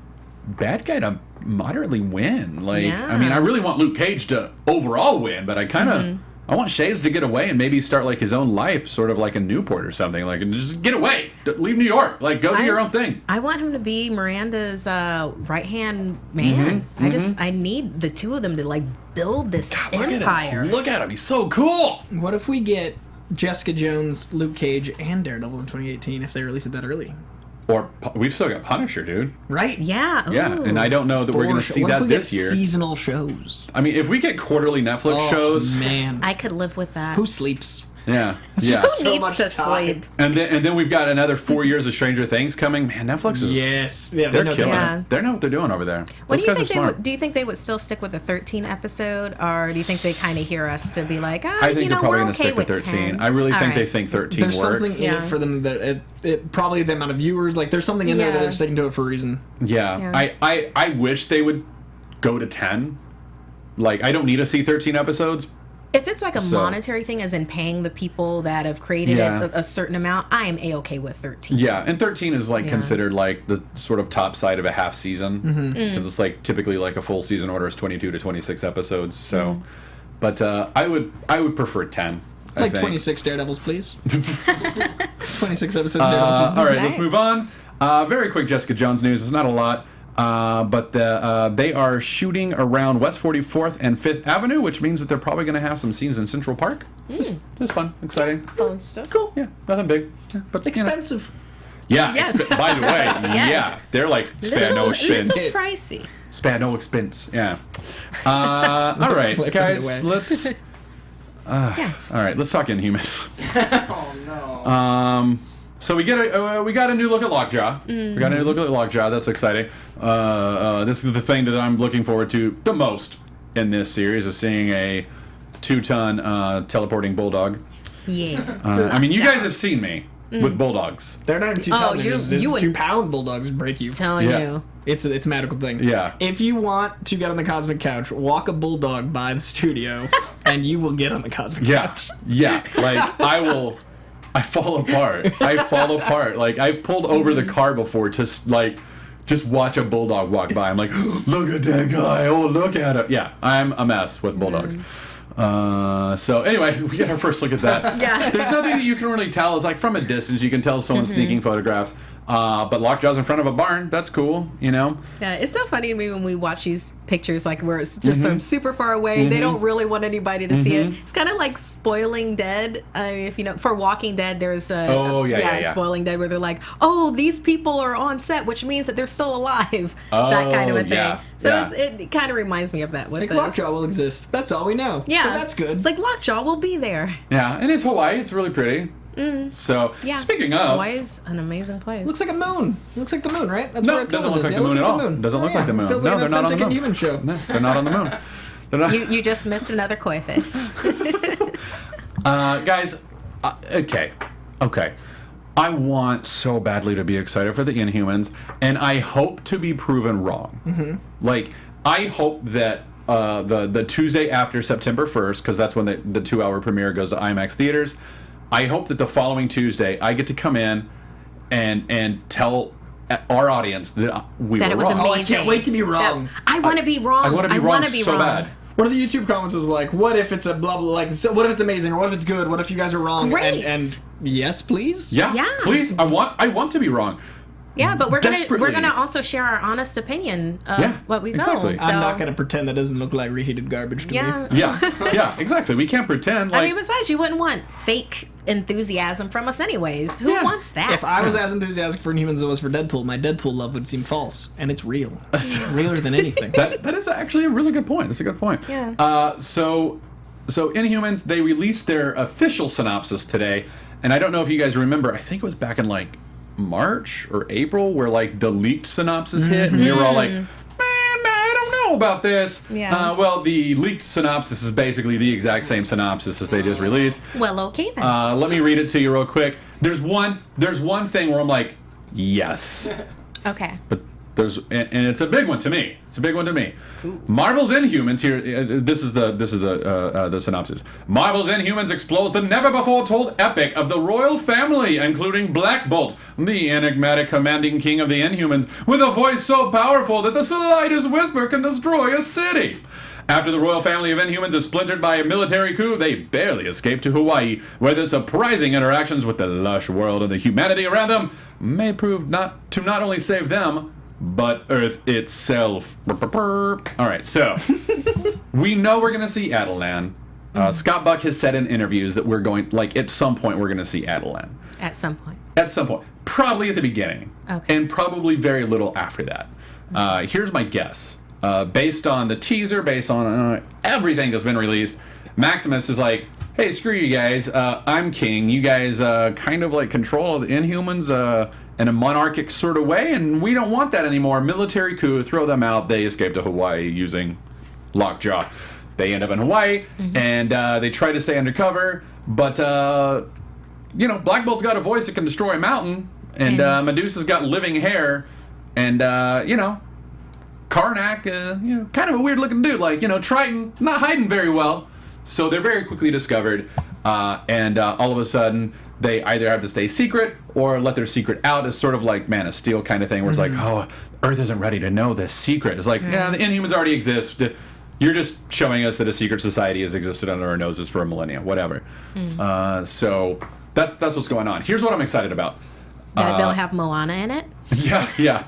bad guy to moderately win. Like, I mean, I really want Luke Cage to overall win, but I kind of I want Shades to get away and maybe start like his own life, sort of like in Newport or something. Like, just get away, leave New York, like go do your own thing. I want him to be Miranda's right hand man. I need the two of them to like build this empire. Look at him, he's so cool. What if we get Jessica Jones, Luke Cage, and Daredevil in 2018 if they release it that early? Or we've still got Punisher, dude. Right? Yeah. Yeah, ooh. and I don't know that we're going to see what that if we this get year. seasonal shows? I mean, if we get quarterly Netflix shows, man. I could live with that. Who sleeps? yeah, just Who so needs much to time. sleep? And then we've got another 4 years of Stranger Things coming. Man, Netflix is Yes. Yeah, they're they know killing Yeah. it. They know what they're doing over there. What Those do you guys think are they smart. would? Do you think they would still stick with the 13 episode, or do you think they kind of hear us to be like, I think they're probably we're going to okay stick with with 13. 10. I really All think they right. think 13 There's works. something in Yeah. it for them that it probably the amount of viewers, like there's something in there that Yeah. they're sticking to it for a reason. Yeah. Yeah. I wish they would go to 10. Like, I don't need to see 13 episodes. If it's like a So- monetary thing, as in paying the people that have created Yeah. it a certain amount, I am a-okay with 13. Yeah, and 13 is like Yeah. considered like the sort of top side of a half season because it's like typically like a full season order is 22 to 26 episodes. So, but I would prefer 10. Like think. 26 Daredevils, please. 26 episodes of Daredevil season. All right, let's Nice. move on. Very quick Jessica Jones news. It's not a lot. But they are shooting around West 44th and 5th Avenue, which means that they're probably going to have some scenes in Central Park. Just fun, exciting. Fun stuff. Cool. Yeah, nothing big. Yeah, but you know. Expensive. Yeah, Yes. by the way, yeah, Yes. they're like spare no expense. Little pricey. Spare no expense. Yeah. All right, Away from guys, the way. let's. Yeah. All right, let's talk Inhumans. Oh no. So we got a new look at Lockjaw. We got a new look at Lockjaw. That's exciting. This is the thing that I'm looking forward to the most in this series, is seeing a 2-ton teleporting bulldog. Yeah. I mean, you guys have seen me with bulldogs. They're not even 2 Oh, ton. you They're would- 2-pound bulldogs would break you. Telling Yeah. you. It's a magical thing. Yeah. If you want to get on the cosmic couch, walk a bulldog by the studio, and you will get on the cosmic couch. Yeah. Like I fall apart. Like I've pulled over the car before to just watch a bulldog walk by. I'm like, look at that guy. Oh, look at him. Yeah, I'm a mess with bulldogs. So anyway, we get our first look at that. Yeah. There's nothing that you can really tell. It's like from a distance you can tell someone's sneaking photographs. But Lockjaw's in front of a barn. That's cool, you know? Yeah, it's so funny to me when we watch these pictures, like where it's just from super far away. They don't really want anybody to see it. It's kind of like Spoiling Dead. If you know, for Walking Dead, there's yeah. Spoiling Dead, where they're like, oh, these people are on set, which means that they're still alive. That kind of a thing. yeah, So yeah. it kind of reminds me of that with Like, this. Lockjaw will exist. That's all we know. Yeah, But that's good. It's like Lockjaw will be there. Yeah, and it's Hawaii. It's really pretty. So, Yeah. speaking of... Hawaii is an amazing place. Looks like a moon. Looks like the moon, right? That's No, where it it's doesn't all look is. like Yeah, the it looks moon at all. moon. Doesn't look like the moon. Feels No, like they're an not on the authentic moon. Inhuman show. No, they're not on the moon. They're not. you just missed another koi face. Guys, okay. I want so badly to be excited for the Inhumans, and I hope to be proven wrong. Like, I hope that the Tuesday after September 1st, because that's when the 2-hour premiere goes to IMAX theaters, I hope that the following Tuesday I get to come in and tell our audience that we That were it was wrong. Oh, I can't wait to be wrong. I want to be wrong. I want to be wrong so bad. One of the YouTube comments was like, "What if it's a blah blah? Like, so what if it's amazing, or what if it's good? What if you guys are wrong?" Great. And yes, please. Yeah, Yeah. please. I want to be wrong. Yeah, but we're Desperately. gonna also share our honest opinion of Yeah, what we exactly. filmed. So. I'm not gonna pretend that doesn't look like reheated garbage to me. Yeah. Yeah, exactly. We can't pretend like I mean, besides, you wouldn't want fake enthusiasm from us, anyways. Who Yeah. wants that? If I was as enthusiastic for Inhumans as I was for Deadpool, my Deadpool love would seem false, and it's real, realer than anything. that is actually a really good point. That's a good point. Yeah. So Inhumans, they released their official synopsis today, and I don't know if you guys remember. I think it was back in like March or April where like the leaked synopsis hit, and we were all like, man, I don't know about this. Yeah. Well, the leaked synopsis is basically the exact same synopsis as they just released. Well, okay then. Let me read it to you real quick. There's one thing where I'm like, yes. Okay. But and it's a big one to me. It's a big one to me. Cool. Marvel's Inhumans here. This is the synopsis. Marvel's Inhumans explores the never-before-told epic of the royal family, including Black Bolt, the enigmatic commanding king of the Inhumans, with a voice so powerful that the slightest whisper can destroy a city. After the royal family of Inhumans is splintered by a military coup, they barely escape to Hawaii, where the surprising interactions with the lush world and the humanity around them may prove not only save them, but Earth itself. Alright, so we know we're going to see Adelan. Scott Buck has said in interviews that we're going, like, at some point we're going to see Adelan. At some point. At some point. Probably at the beginning. Okay. And probably very little after that. Here's my guess. Based on the teaser, based on everything that's been released, Maximus is like, hey, screw you guys. I'm king. You guys kind of like control the Inhumans in a monarchic sort of way, and we don't want that anymore. Military coup, throw them out. They escape to Hawaii using Lockjaw. They end up in Hawaii, and they try to stay undercover, but, Black Bolt's got a voice that can destroy a mountain, and Medusa's got living hair, and, Karnak, kind of a weird-looking dude, like, Triton, not hiding very well. So they're very quickly discovered, and all of a sudden, they either have to stay secret or let their secret out. It's sort of like Man of Steel kind of thing, where it's like, oh, Earth isn't ready to know this secret. It's like, yeah, the Inhumans already exist. You're just showing us that a secret society has existed under our noses for a millennia, whatever. So that's what's going on. Here's what I'm excited about. They'll have Moana in it. Yeah.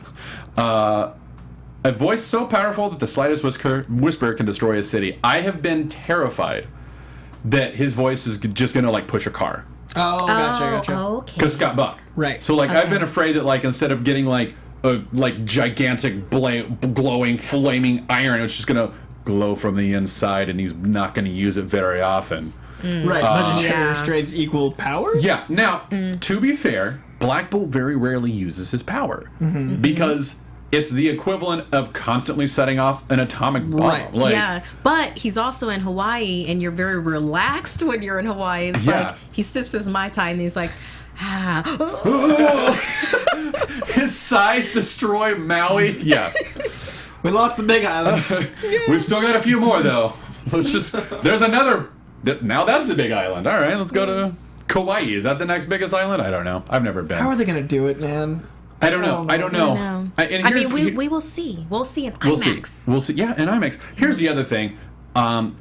A voice so powerful that the slightest whisper can destroy a city. I have been terrified that his voice is just going to, like, push a car. Oh, gotcha. Okay. Because Scott Buck. Right. So, like, Okay. I've been afraid that, like, instead of getting, like, a gigantic, glowing, flaming iron, it's just going to glow from the inside, and he's not going to use it very often. Right. Budgetary Yeah. restraints equal powers? Yeah. Now, to be fair, Black Bolt very rarely uses his power because it's the equivalent of constantly setting off an atomic bomb. Right. Like, Yeah, but he's also in Hawaii, and you're very relaxed when you're in Hawaii. It's Yeah. like he sips his Mai Tai, and he's like, his sighs destroy Maui. Yeah. We lost the Big Island. We've still got a few more, though. There's another. Now that's the big island. All right, let's go to Kauai. Is that the next biggest island? I don't know. I've never been. How are they going to do it, man? I don't know. I don't know. I mean, we will see. We'll see in IMAX. We'll see. Yeah, in IMAX. Here's the other thing.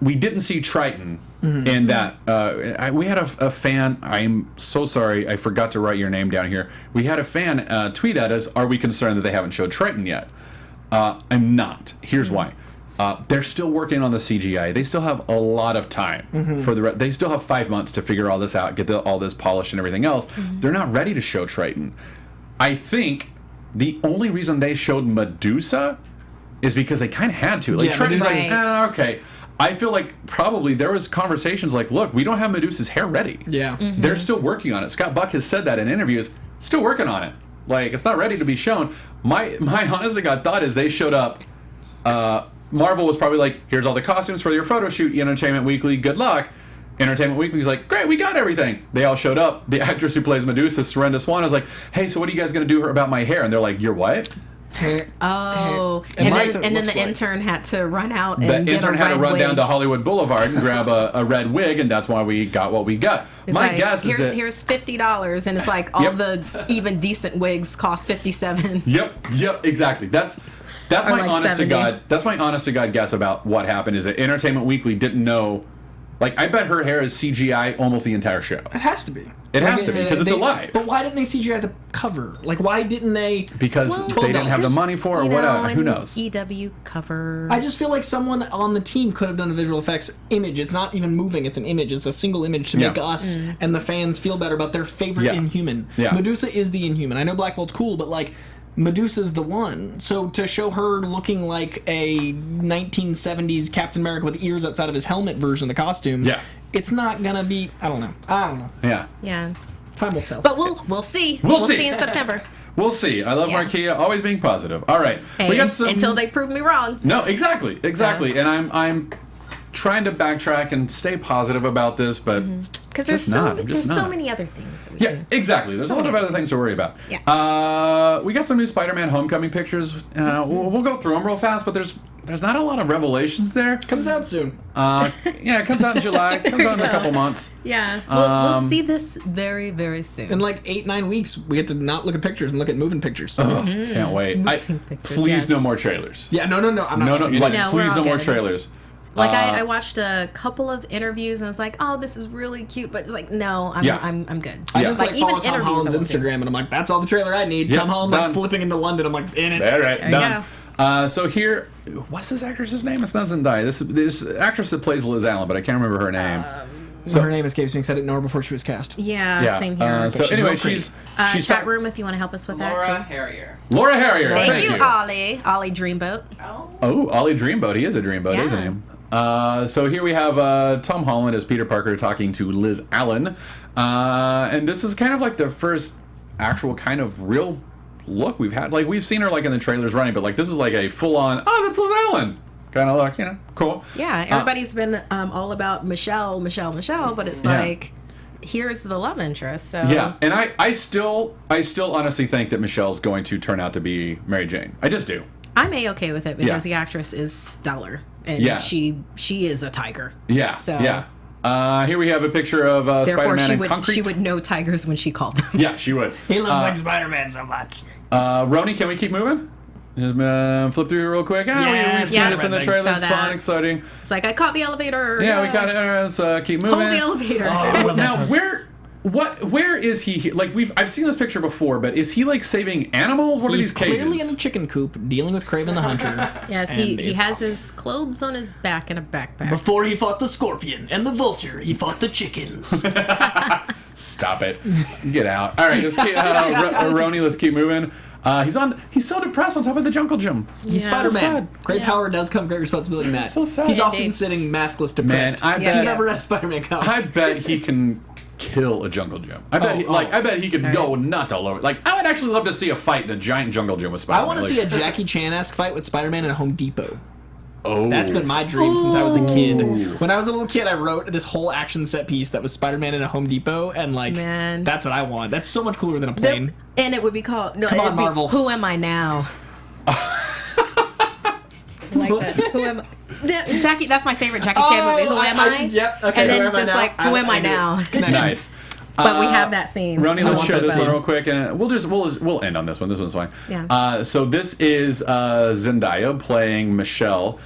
We didn't see Triton in that. We had a fan. I'm so sorry. I forgot to write your name down here. We had a fan tweet at us. Are we concerned that they haven't showed Triton yet? I'm not. Here's why. They're still working on the CGI. They still have a lot of time for the. They still have 5 months to figure all this out, get all this polished and everything else. They're not ready to show Triton. I think the only reason they showed Medusa is because they kind of had to. Like, Yeah, Triton's like, Medusa's- okay. I feel like probably there was conversations like, look, we don't have Medusa's hair ready. Yeah. They're still working on it. Scott Buck has said that in interviews. Still working on it. Like, it's not ready to be shown. My honest to God thought is they showed up. Marvel was probably like, here's all the costumes for your photo shoot, Entertainment Weekly, good luck. Entertainment Weekly's like, great, we got everything. They all showed up. The actress who plays Medusa, Serena Swan, is like, hey, so what are you guys going to do about my hair? And they're like, your what? Oh, And and Mike's then, what it and then looks the like. intern had to run out The and get a intern had to red run wig. down to Hollywood Boulevard and grab a red wig, and that's why we got what we got. It's My like, guess is that... here's $50, and it's like all Yep. the even decent wigs cost $57. Yep, exactly. That's Or my like honest 70. to God. That's my honest to God guess about what happened. Is that Entertainment Weekly didn't know. Like, I bet her hair is CGI almost the entire show. It has to be. It has to be, 'cause it's alive. But why didn't they CGI the cover? Like, why didn't they... Because Well, they didn't have the money for it, or You whatever. know, Who an knows? EW cover. I just feel like someone on the team could have done a visual effects image. It's not even moving. It's an image. It's a single image to make Yeah. us and the fans feel better about their favorite Yeah. Inhuman. Yeah. Medusa is the Inhuman. I know Black Bolt's cool, but, like, Medusa's the one. So to show her looking like a 1970s Captain America with ears outside of his helmet version of the costume, Yeah. it's not gonna be... I don't know. Yeah. Yeah. Time will tell. But we'll see. We'll We'll see. see in September. We'll see. I love Yeah. Marquia always being positive. All right. Hey, we got some... until they prove me wrong. No, exactly. And I'm trying to backtrack and stay positive about this, but Because there's Just not, just there's so not. many other things. That we yeah, can- exactly. There's a lot of many other things to worry about. Yeah. We got some new Spider-Man Homecoming pictures. We'll go through them real fast, but there's not a lot of revelations there. Comes out soon. Yeah, it comes out in July. Comes out in a couple months. Yeah. We'll see this very, very soon. In like 8-9 weeks, we get to not look at pictures and look at moving pictures. Oh, can't wait. Moving pictures, Please, yes. no more trailers. Yeah, no. I'm not No, watching it. like, No, we're please, all no more good. trailers. Like I watched a couple of interviews and I was like, oh, this is really cute, but it's like, no, I'm Yeah. I'm good. I Yeah. just like follow Tom Holland's I won't do. Instagram, and I'm like, that's all the trailer I need. Yep, Tom Holland done. like flipping into London. I'm like, in it. All right, you done. So here, what's this actress's name? It's not Zendaya. This actress that plays Liz Allen, but I can't remember her name. So her name escapes me because I didn't know her before she was cast. Yeah, same here. So she's anyway, real pretty. she's Chat room if you want to help us with Laura that. Harrier. Laura Harrier. Thank you, Ollie. Ollie Dreamboat. Oh. Oh, Ollie Dreamboat. He is a dreamboat, Yeah. isn't he? So here we have Tom Holland as Peter Parker talking to Liz Allen. And this is kind of like the first actual kind of real look we've had. Like, we've seen her like in the trailers running, but like this is like a full-on, oh, that's Liz Allen kind of look, cool. Yeah, everybody's been all about Michelle, but it's Yeah. like, here's the love interest. So Yeah, and I still honestly think that Michelle's going to turn out to be Mary Jane. I just do. I'm A-okay with it because Yeah. the actress is stellar. And Yeah. she is a tiger. Yeah, So- yeah. Here we have a picture of Therefore, Spider-Man in concrete. she would know tigers when she called them. Yeah, she would. He looks like Spider-Man so much. Roni, can we keep moving? Just flip through here real quick. Yeah, We've seen this in the yeah. trailer. Saw It's that. fun, exciting. It's like, I caught the elevator. Yeah, we got it. Let's keep moving. Hold the elevator. Now, where is he? Like I've seen this picture before, but is he like saving animals? What are He's these cages? clearly in a chicken coop dealing with Kraven the Hunter. Yes, and he it's has awesome. his clothes on his back and a backpack. Before he fought the scorpion and the vulture, he fought the chickens. Stop it. Get out. All right, let's keep Roni, let's keep moving. He's so depressed on top of the jungle gym. He's Yeah. Spider-Man. So sad. Great power does come great responsibility, Matt. So sad. He's often Indeed. sitting maskless, Man, depressed. I If bet you've ever read a Spider-Man comic. I bet he can kill a jungle gym. I bet he could go nuts all over. Like, I would actually love to see a fight in a giant jungle gym with Spider-Man. I want to see a Jackie Chan-esque fight with Spider-Man in a Home Depot. Oh, That's been my dream since I was a kid. When I was a little kid, I wrote this whole action set piece that was Spider-Man in a Home Depot, and like, Man. that's what I want. That's so much cooler than a plane. And it would be called... No, Come on, it'd be, Marvel. Who Am I Now? Like that. Who am I? Jackie, that's my favorite Jackie Chan movie. Who am I? Yep. Okay. And who then am I just now? like, who am I now? Connection. nice. But we have that scene. Roni, I let's want share that this one scene. real quick, and we'll end on this one. This one's fine. Yeah. So this is Zendaya playing Michelle.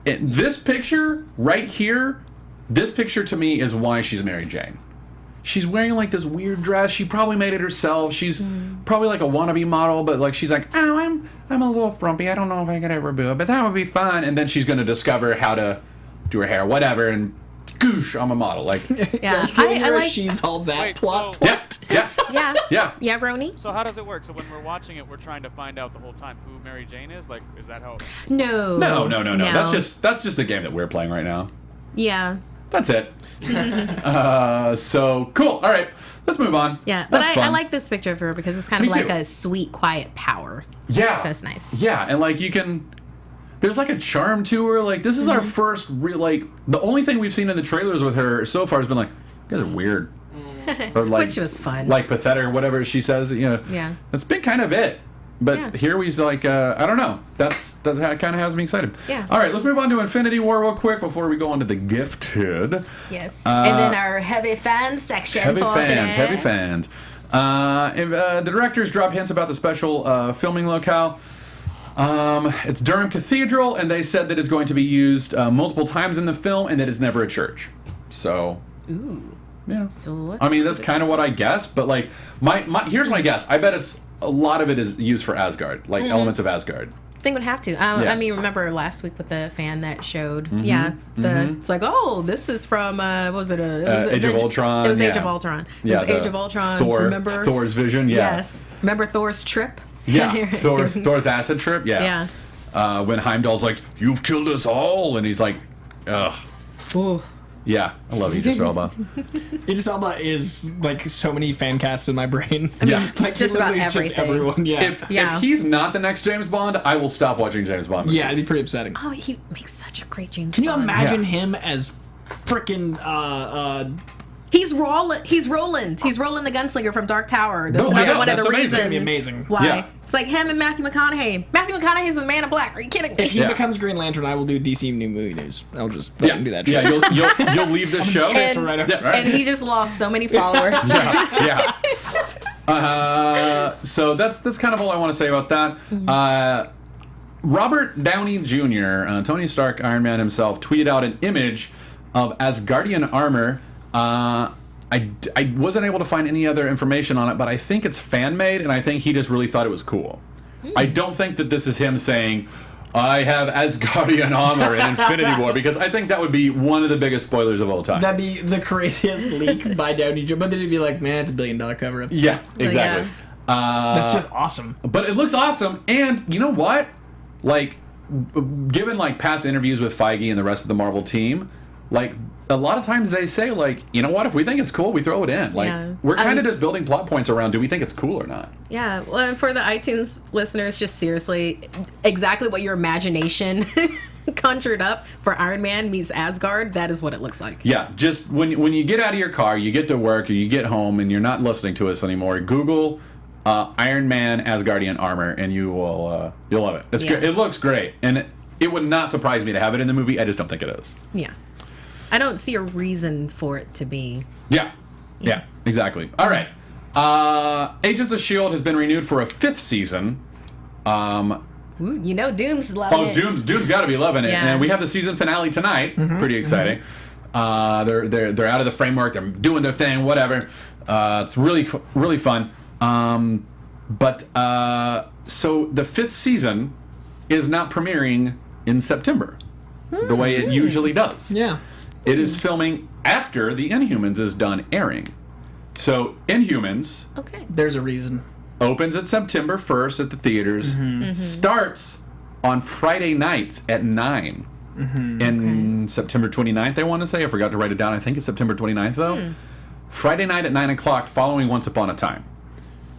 This picture right here, this picture to me is why she's Mary Jane. She's wearing like this weird dress. She probably made it herself. She's probably like a wannabe model, but like she's like, oh, I'm a little frumpy. I don't know if I could ever do it, but that would be fun. And then she's gonna discover how to do her hair, whatever, and goosh, I'm a model. Like, Yeah. I I like... she's all that Wait, plot. so- yeah, Yeah. yeah. Yeah, Roni? So how does it work? So when we're watching it, we're trying to find out the whole time who Mary Jane is? Like, is that how... No. No. That's just the game that we're playing right now. Yeah. That's it. So cool. All right, let's move on. Yeah. But That's I fun. like this picture of her because it's kind Me of like too. a sweet, quiet power. Yeah. So that's nice. Yeah, and like you can. There's like a charm to her. Like this is our first real. Like the only thing we've seen in the trailers with her so far has been like, you guys are weird. Or like, Which was fun. Like pathetic or whatever she says. You know. Yeah. That's been kind of it. But Yeah. here we's like, I don't know. That's how it kind of has me excited. Yeah. All right, let's move on to Infinity War real quick before we go on to the Gifted. Yes. And then our heavy fan section Heavy for fans, today. heavy fans. The directors drop hints about the special filming locale. It's Durham Cathedral, and they said that it's going to be used multiple times in the film, and that it's never a church. So, yeah. So what? I mean, that's kind of what I guessed, but like, here's my guess. I bet it's a lot of it is used for Asgard, like elements of Asgard. I think would have to. Yeah. I mean, remember last week with the fan that showed? It's like, oh, this is from what was it? It was Age of Ultron. It was Age yeah. of Ultron. It Yeah, was Age the of Ultron. Thor, remember Thor's vision. Yeah. Yes. Remember Thor's trip? Yeah. Thor's acid trip. Yeah. Yeah. When Heimdall's like, "You've killed us all," and he's like, "Ugh." Ooh. Yeah, I love Idris Elba. Idris Elba is like so many fan casts in my brain. Yeah. Like, It's just about literally, it's just everything. everyone. Yeah. If he's not the next James Bond, I will stop watching James Bond movies. Yeah, it'd be pretty upsetting. Oh, he makes such a great James Can you Bond. imagine Yeah. him as frickin' He's Roland. He's Roland the gunslinger from Dark Tower. That's No, another yeah, one of that's the amazing. reasons It's gonna be amazing. why. Yeah. It's like him and Matthew McConaughey. Matthew McConaughey's the Man in Black. Are you kidding me? If he Yeah. becomes Green Lantern, I will do DC new movie news. I'll just Yeah, fucking do that. yeah. shit. You'll leave the show. transfer right over. Yeah, right. And he just lost so many followers. Yeah. So that's kind of all I want to say about that. Robert Downey Jr., Tony Stark, Iron Man himself, tweeted out an image of Asgardian armor. I wasn't able to find any other information on it, but I think it's fan made, and I think he just really thought it was cool. I don't think that this is him saying, "I have Asgardian armor in Infinity War," because I think that would be one of the biggest spoilers of all time. That'd be the craziest leak by Downey Jr. But then it'd be like, man, it's $1 billion cover up. Yeah, exactly. That's just awesome. But it looks awesome, and you know what? Like, given like past interviews with Feige and the rest of the Marvel team, like a lot of times they say like, you know what? If we think it's cool, we throw it in. Like, Yeah. we're kind of just building plot points around. Do we think it's cool or not? Yeah, well, and for the iTunes listeners, just seriously, exactly what your imagination conjured up for Iron Man meets Asgard, that is what it looks like. Yeah, just when you get out of your car, you get to work, or you get home, and you're not listening to us anymore. Google Iron Man Asgardian armor, and you'll love it. It's Yeah. great. It looks great, and it would not surprise me to have it in the movie. I just don't think it is. Yeah. I don't see a reason for it to be. Yeah, exactly. All right. Agents of S.H.I.E.L.D. has been renewed for a 5th season. Ooh, you know Doom's loving it. Doom's got to be loving it. Yeah. And we have the season finale tonight. Pretty exciting. They're out of the framework. They're doing their thing. Whatever. It's really fun. So the 5th season is not premiering in September the way it usually does. Yeah. It is filming after the Inhumans is done airing. So Inhumans Okay. There's a reason. opens at September 1st at the theaters, starts on Friday nights at 9. And September 29th, I want to say. I forgot to write it down. I think it's September 29th, though. Friday night at 9 o'clock, following Once Upon a Time.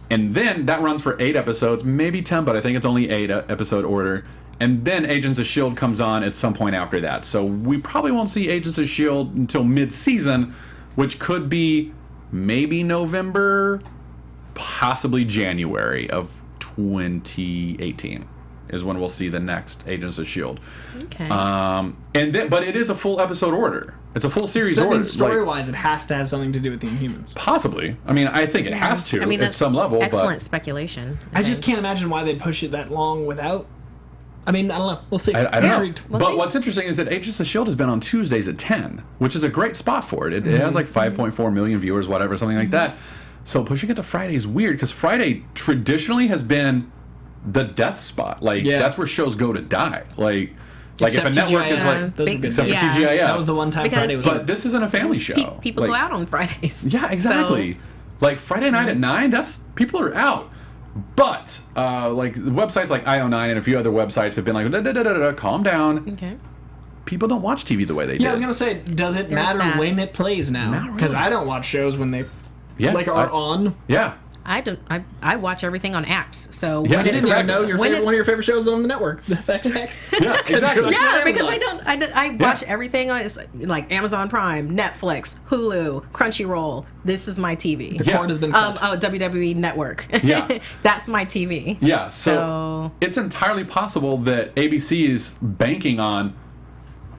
And then that runs for 8 episodes, maybe 10, but I think it's only 8 episode order. And then Agents of S.H.I.E.L.D. comes on at some point after that. So we probably won't see Agents of S.H.I.E.L.D. until mid-season, which could be maybe November, possibly January of 2018 is when we'll see the next Agents of S.H.I.E.L.D. Okay. But it is a full episode order. It's a full series So that order. means story-wise, it has to have something to do with the Inhumans. Possibly. I mean, I think it has to I mean, at that's some level. excellent But speculation. I just can't imagine why they'd push it that long without. I mean, I don't know. We'll see. I don't Intrigued. know. But what's interesting is that Agents of S.H.I.E.L.D. has been on Tuesdays at 10, which is a great spot for it. It has like 5.4 million viewers, whatever, something like that. So pushing it to Friday is weird because Friday traditionally has been the death spot. Like, that's where shows go to die. Like if a network is like... Those were good Except for days. CGI, That was the one time Because- Friday was. But this isn't a family show. People Like, go out on Fridays. Yeah, exactly. Like Friday night at 9, that's people are out. But like websites like IO9 and a few other websites have been like, calm down. Okay. People don't watch TV the way they do. Yeah, I was gonna say, does it matter that. when it plays now? Not Because really. I don't watch shows when they Yeah, are on. Yeah. I don't. I watch everything on apps. So Yeah, I you didn't Exactly. even know when one it's- of your favorite shows is on the network, the FXX. Yeah, exactly. Yeah, on because Amazon. I watch everything on it's like Amazon Prime, Netflix, Hulu, Crunchyroll. This is my TV. The Yeah. cord has been cut. WWE Network. Yeah. That's my TV. Yeah, so So- it's entirely possible that ABC is banking on.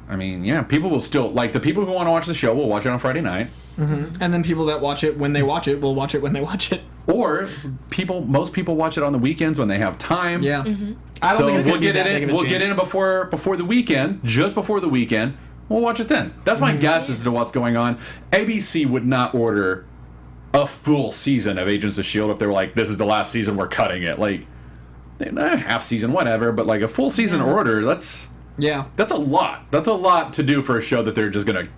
I mean, yeah, people will still like the people who want to watch the show will watch it on Friday night, And then people that watch it when they watch it will watch it when they watch it. or most people watch it on the weekends when they have time. Yeah. I don't So think it's we'll gonna be get that it big in. of a We'll get change. in before the weekend, just before the weekend. We'll watch it then. That's my guess as to what's going on. ABC would not order a full season of Agents of S.H.I.E.L.D. if they were like, "This is the last season, we're cutting it." Like, half season, whatever. But like a full season order, that's a lot. That's a lot to do for a show that they're just gonna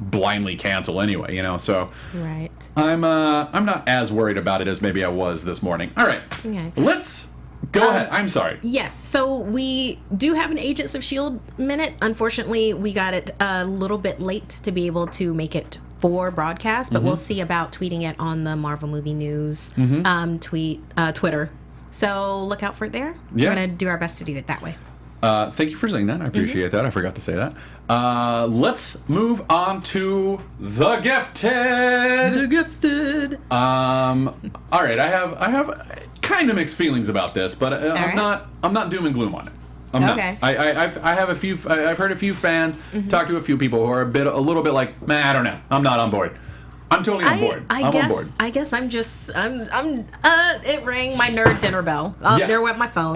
blindly cancel anyway. So Right. I'm not as worried about it as maybe I was this morning. All right, Okay. let's go ahead. I'm sorry. Yes, so we do have an Agents of S.H.I.E.L.D. minute. Unfortunately, we got it a little bit late to be able to make it for broadcast, but we'll see about tweeting it on the Marvel Movie News Twitter. So look out for it there. Yeah. We're going to do our best to do it that way. Thank you for saying that. I appreciate that. I forgot to say that. Let's move on to The Gifted. The Gifted. All right. I have kind of mixed feelings about this, but I'm right. not doom and gloom on it. I'm Okay. not. I've heard a few fans, talked to a few people who are a little bit like, man, I don't know. I'm not on board. I'm totally on board. I'm on board. I guess it rang my nerd dinner bell. Yeah. There went my phone.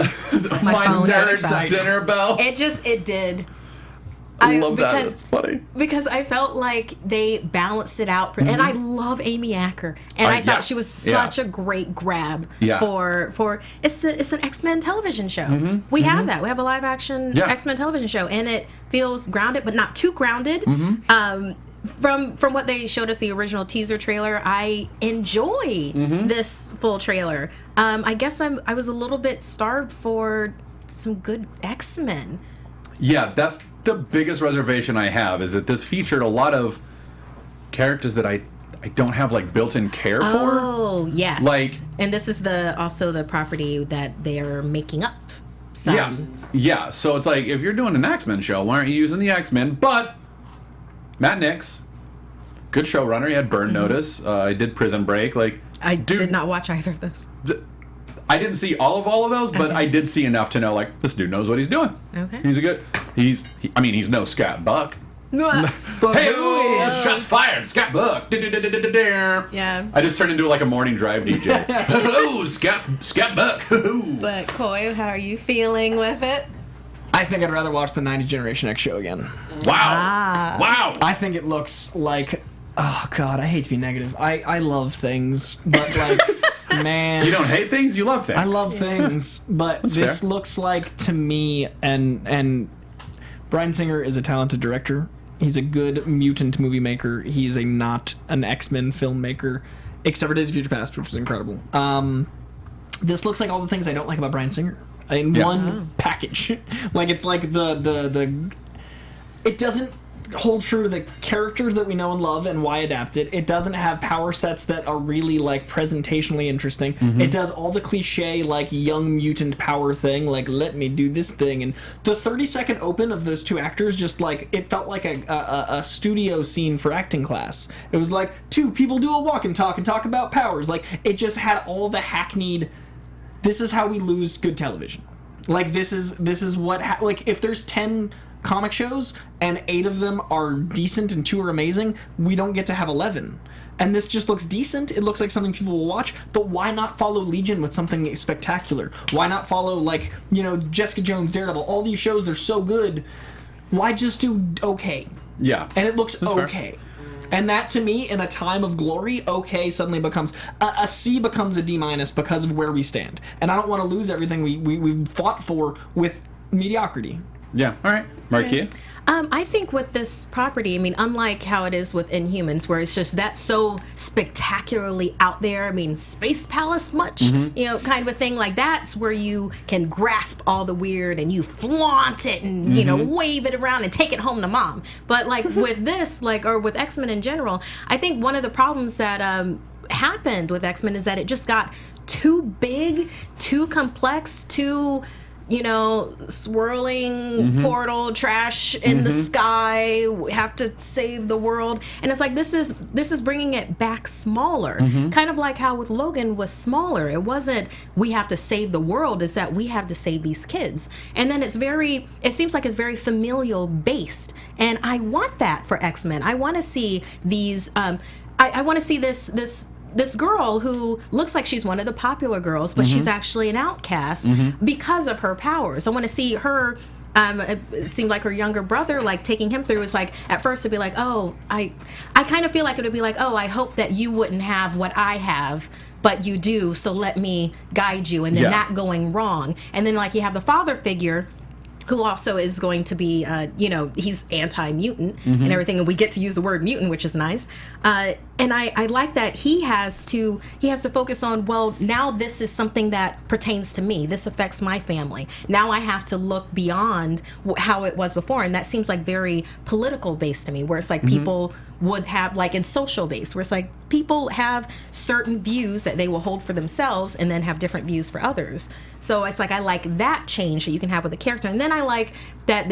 My phone nerd just dinner bell. It did. I love that. It's funny. Because I felt like they balanced it out, and I love Amy Acker, and I thought she was such a great grab for it's an X-Men television show. We have that. We have a live action X-Men television show, and it feels grounded, but not too grounded. From what they showed us, the original teaser trailer, I enjoy this full trailer. I guess I was a little bit starved for some good X-Men. Yeah, that's the biggest reservation I have, is that this featured a lot of characters that I don't have like built-in care for. Oh, yes. Like, and this is also the property that they're making up. Yeah. So it's like, if you're doing an X-Men show, why aren't you using the X-Men? But Matt Nix, good showrunner. He had Burn Notice. I did Prison Break. Like, I did not watch either of those. I didn't see all of those, but I did see enough to know, like, this dude knows what he's doing. Okay. He's no Scott Buck. But Hey, who is Shots fired. Scat book. Yeah. I just turned into like a morning drive DJ. Oh, scat book. But Coy, how are you feeling with it? I think I'd rather watch the 90s Generation X show again. Wow. Wow. I think it looks like... Oh, God, I hate to be negative. I love things, but, like, man... You don't hate things? You love things. I love things, but this fair. looks like, to me, and Bryan Singer is a talented director. He's a good mutant movie maker. He's not an X-Men filmmaker, except for Days of Future Past, which was incredible. This looks like all the things I don't like about Bryan Singer in one package. Like, it's like the it doesn't hold true to the characters that we know and love and why adapt it. It doesn't have power sets that are really, like, presentationally interesting. It does all the cliche, like, young mutant power thing, like, let me do this thing. And the 30-second open of those two actors just, like, it felt like a studio scene for acting class. It was like, two people do a walk and talk about powers. Like, it just had all the hackneyed, this is how we lose good television. Like, this is what, like, if there's 10 comic shows and 8 of them are decent and 2 are amazing, we don't get to have 11. And this just looks decent. It looks like something people will watch, but why not follow Legion with something spectacular? Why not follow, like, you know, Jessica Jones, Daredevil, all these shows, they're so good. Why just do okay? Yeah. And it looks That's okay. fair. And that, to me, in a time of glory, okay suddenly becomes a C becomes a D- because of where we stand. And I don't want to lose everything we've fought for with mediocrity. Yeah. All right. Markia? I think with this property, I mean, unlike how it is with Inhumans, where it's just that so spectacularly out there, I mean, Space Palace much, you know, kind of a thing, like that's where you can grasp all the weird and you flaunt it and, you know, wave it around and take it home to mom. But, like, with this, like, or with X-Men in general, I think one of the problems that happened with X-Men is that it just got too big, too complex, too... you know, swirling portal trash in the sky. We have to save the world, and it's like this is bringing it back smaller, kind of like how with Logan was smaller. It wasn't we have to save the world; it's that we have to save these kids. And then it seems like it's very familial based, and I want that for X-Men. I want to see these. I want to see this girl who looks like she's one of the popular girls, but she's actually an outcast because of her powers. I want to see her. It seemed like her younger brother, like taking him through, is like at first it'd be like, oh, I kind of feel like it would be like, oh, I hope that you wouldn't have what I have, but you do, so let me guide you, and then that going wrong, and then like you have the father figure. Who also is going to be, you know, he's anti-mutant and everything, and we get to use the word mutant, which is nice. And I like that he has to focus on, well, now this is something that pertains to me. This affects my family. Now I have to look beyond how it was before, and that seems like very political based to me, where it's like people would have, like in social base, where it's like people have certain views that they will hold for themselves and then have different views for others. So it's like I like that change that you can have with a character, and then I like that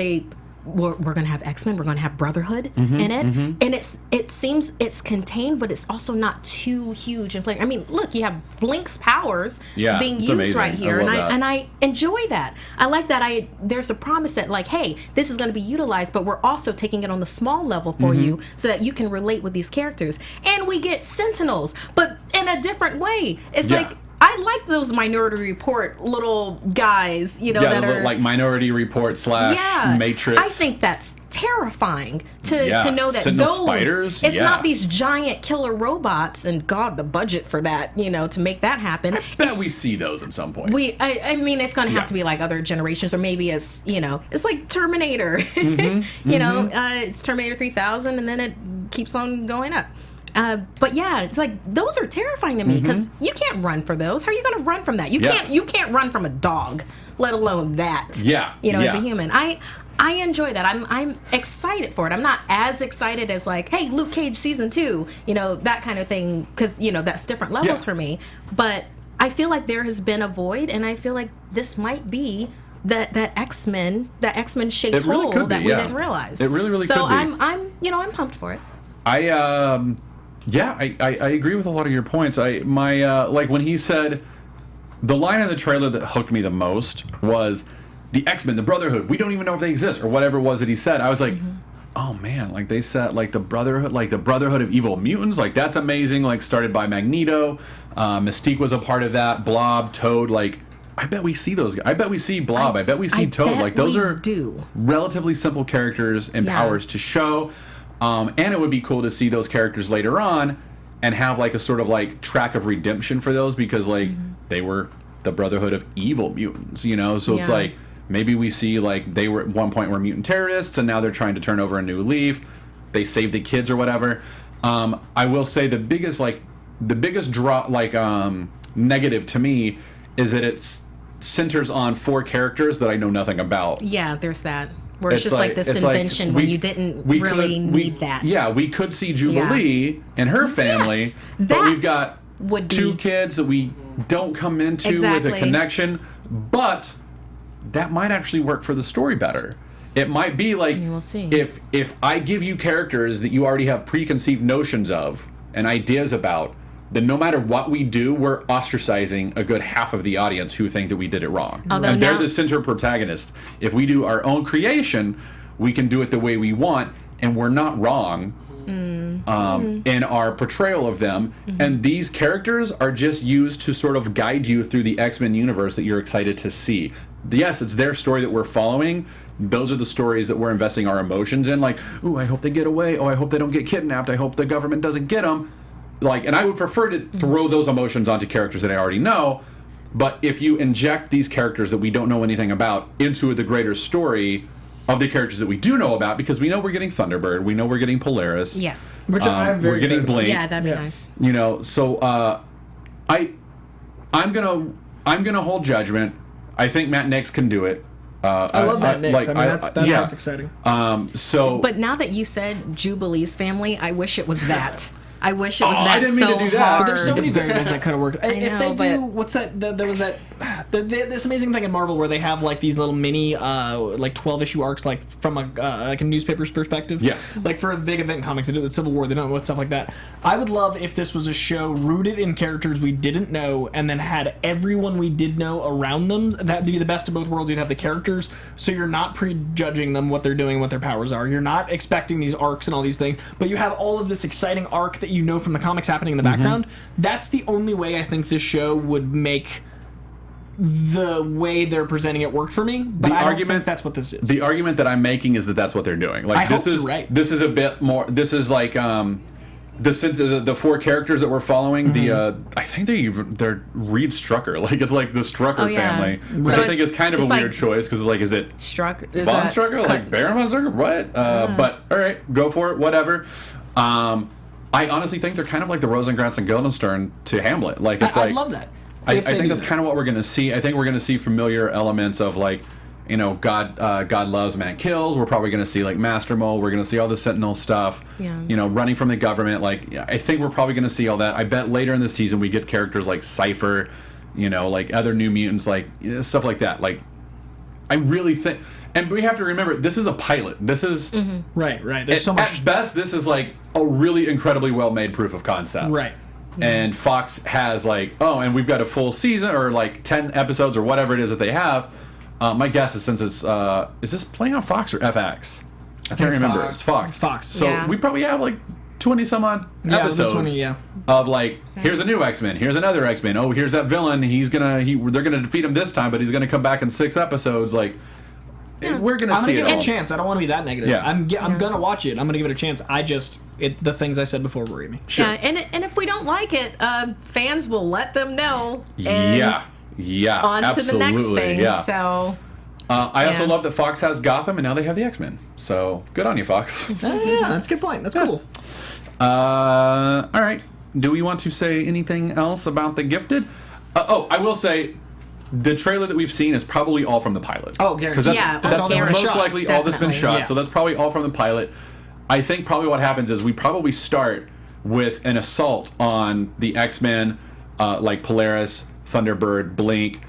we're going to have X-Men, we're going to have Brotherhood in it, and it seems it's contained, but it's also not too huge and I mean, look, you have Blink's powers being used amazing. right here, and I enjoy that. I like that there's a promise that, like, hey, this is going to be utilized, but we're also taking it on the small level for you so that you can relate with these characters, and we get Sentinels, but in a different way. It's like, I like those Minority Report little guys, you know, that are like Minority Report / Matrix. I think that's terrifying to know that Sentinel those spiders. It's not these giant killer robots, and God, the budget for that, you know, to make that happen. I bet we see those at some point. I mean, it's going to have to be like other generations, or maybe as, you know, it's like Terminator. You know, it's Terminator 3000, and then it keeps on going up. But yeah, it's like those are terrifying to me because you can't run for those. How are you going to run from that? You can't run from a dog, let alone that. You know, as a human, I enjoy that. I'm excited for it. I'm not as excited as like, hey, Luke Cage season 2, you know, that kind of thing, because you know that's different levels for me. But I feel like there has been a void, and I feel like this might be that X-Men shaped hole that we didn't realize. It really could be. So I'm pumped for it. I agree with a lot of your points. Like when he said, the line in the trailer that hooked me the most was, the X-Men, the Brotherhood, we don't even know if they exist, or whatever it was that he said. I was like, oh man, like they said, like the Brotherhood of Evil Mutants, like that's amazing. Like started by Magneto, Mystique was a part of that. Blob, Toad, like I bet we see those guys. I bet we see Blob. I bet we see Toad. Like those are relatively simple characters and powers to show. And it would be cool to see those characters later on and have like a sort of like track of redemption for those, because like they were the Brotherhood of Evil Mutants, you know? So it's like maybe we see like they were at one point were mutant terrorists and now they're trying to turn over a new leaf. They saved the kids or whatever. I will say the biggest draw, like negative to me is that it centers on 4 characters that I know nothing about. Yeah, there's that. Where it's just like this invention when you didn't really need that. Yeah, we could see Jubilee and her family, but we've got 2 kids that we don't come into with a connection, but that might actually work for the story better. It might be like, we'll see. If I give you characters that you already have preconceived notions of and ideas about, then no matter what we do, we're ostracizing a good half of the audience who think that we did it wrong. And they're the center protagonist. If we do our own creation, we can do it the way we want, and we're not wrong in our portrayal of them. And these characters are just used to sort of guide you through the X-Men universe that you're excited to see. Yes, it's their story that we're following. Those are the stories that we're investing our emotions in. Like, ooh, I hope they get away. Oh, I hope they don't get kidnapped. I hope the government doesn't get them. Like, and I would prefer to throw those emotions onto characters that I already know. But if you inject these characters that we don't know anything about into the greater story of the characters that we do know about, because we know we're getting Thunderbird, we know we're getting Polaris. Yes. Which I'm very we're getting excited. Blink. Yeah, that'd be nice. You know, so I'm gonna hold judgment. I think Matt Nix can do it. I love Matt Nix. I mean, that's exciting. But now that you said Jubilee's family, I wish it was that. I wish it was that I didn't mean so to do that. hard. But there's so many variables that could have worked. If know, they do, what's that? There was that. This amazing thing in Marvel where they have like these little mini, like 12-issue arcs, like from like a newspaper's perspective. Yeah. Like for a big event in comics, they do it with Civil War. They don't know what stuff like that. I would love if this was a show rooted in characters we didn't know, and then had everyone we did know around them. That'd be the best of both worlds. You'd have the characters, so you're not prejudging them, what they're doing, what their powers are. You're not expecting these arcs and all these things, but you have all of this exciting arc that you know from the comics happening in the background. That's the only way I think this show would make the way they're presenting it work for me. But I don't think that's what this is. The argument that I'm making is that that's what they're doing. Like this is right. This is a bit more. This is like the 4 characters that we're following. The I think they're Reed Strucker. Like it's like the Strucker family, which I think is kind of a weird choice because like is it Strucker? Von Strucker? Like Baron Von Strucker? What? But all right, go for it. Whatever. I honestly think they're kind of like the Rosencrantz and Guildenstern to Hamlet. Like it's I'd love that. I think that's kind of what we're going to see. I think we're going to see familiar elements of like, you know, God loves, man kills. We're probably going to see like Master Mold. We're going to see all the Sentinel stuff. Yeah. You know, running from the government. Like I think we're probably going to see all that. I bet later in the season we get characters like Cypher, you know, like other New Mutants, like stuff like that. Like I really think. And we have to remember, this is a pilot. This is right. There's so much. At best, this is like a really incredibly well-made proof of concept. Right. And Fox has like, and we've got a full season or like 10 episodes or whatever it is that they have. My guess is since it's is this playing on Fox or FX? I can't remember. Fox. It's Fox. It's Fox. So we probably have like 20 some odd episodes 20, of like, here's a new X-Men, here's another X-Men. Oh, here's that villain. They're gonna defeat him this time, but he's gonna come back in 6 episodes. Like. We're gonna I'm see gonna give it it a chance. I don't want to be that negative. Yeah. I'm gonna watch it. I'm gonna give it a chance. The things I said before worry me. Sure. Yeah, and if we don't like it, fans will let them know. And on absolutely. to the next thing. Yeah. So. I also love that Fox has Gotham, and now they have the X-Men. So good on you, Fox. Yeah, that's a good point. That's cool. All right. Do we want to say anything else about The Gifted? I will say. The trailer that we've seen is probably all from the pilot. Oh, guaranteed. Because that's most likely all that's been shot. Yeah. So that's probably all from the pilot. I think probably what happens is we probably start with an assault on the X-Men, like Polaris, Thunderbird, Blink.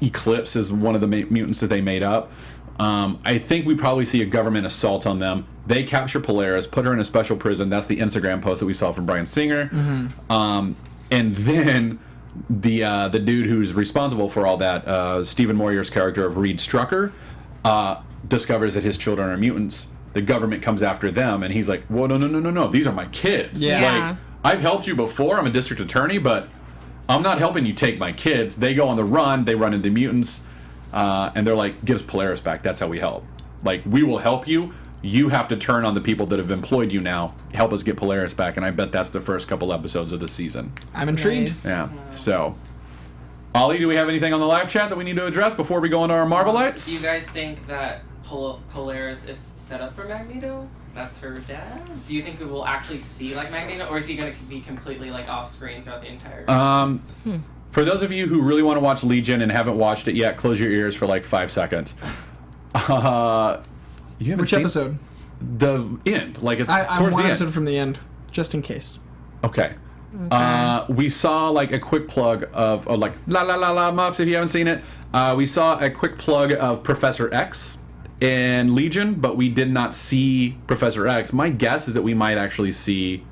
Eclipse is one of the mutants that they made up. I think we probably see a government assault on them. They capture Polaris, put her in a special prison. That's the Instagram post that we saw from Bryan Singer. And then the dude who's responsible for all that, Stephen Moyer's character of Reed Strucker, discovers that his children are mutants, the government comes after them, and he's like, "Whoa, no, these are my kids. Yeah. Like, I've helped you before. I'm a district attorney, but I'm not helping you take my kids." They go on the run. They run into mutants, and they're like, "Give us Polaris back. That's how we help. Like, we will help you. You have to turn on the people that have employed you now. Help us get Polaris back." And I bet that's the first couple episodes of the season. I'm intrigued. Nice. Yeah. So, Ollie, do we have anything on the live chat that we need to address before we go into our Marvelites? Do you guys think that Polaris is set up for Magneto? That's her dad? Do you think we will actually see like Magneto, or is he going to be completely like off screen throughout the entire For those of you who really want to watch Legion and haven't watched it yet, close your ears for like 5 seconds. You haven't Which seen episode? The end. Like, it's I'm towards one the episode end. from the end, just in case. Okay. We saw like a quick plug of like la muffs if you haven't seen it. We saw a quick plug of Professor X in Legion, but we did not see Professor X. My guess is that we might actually see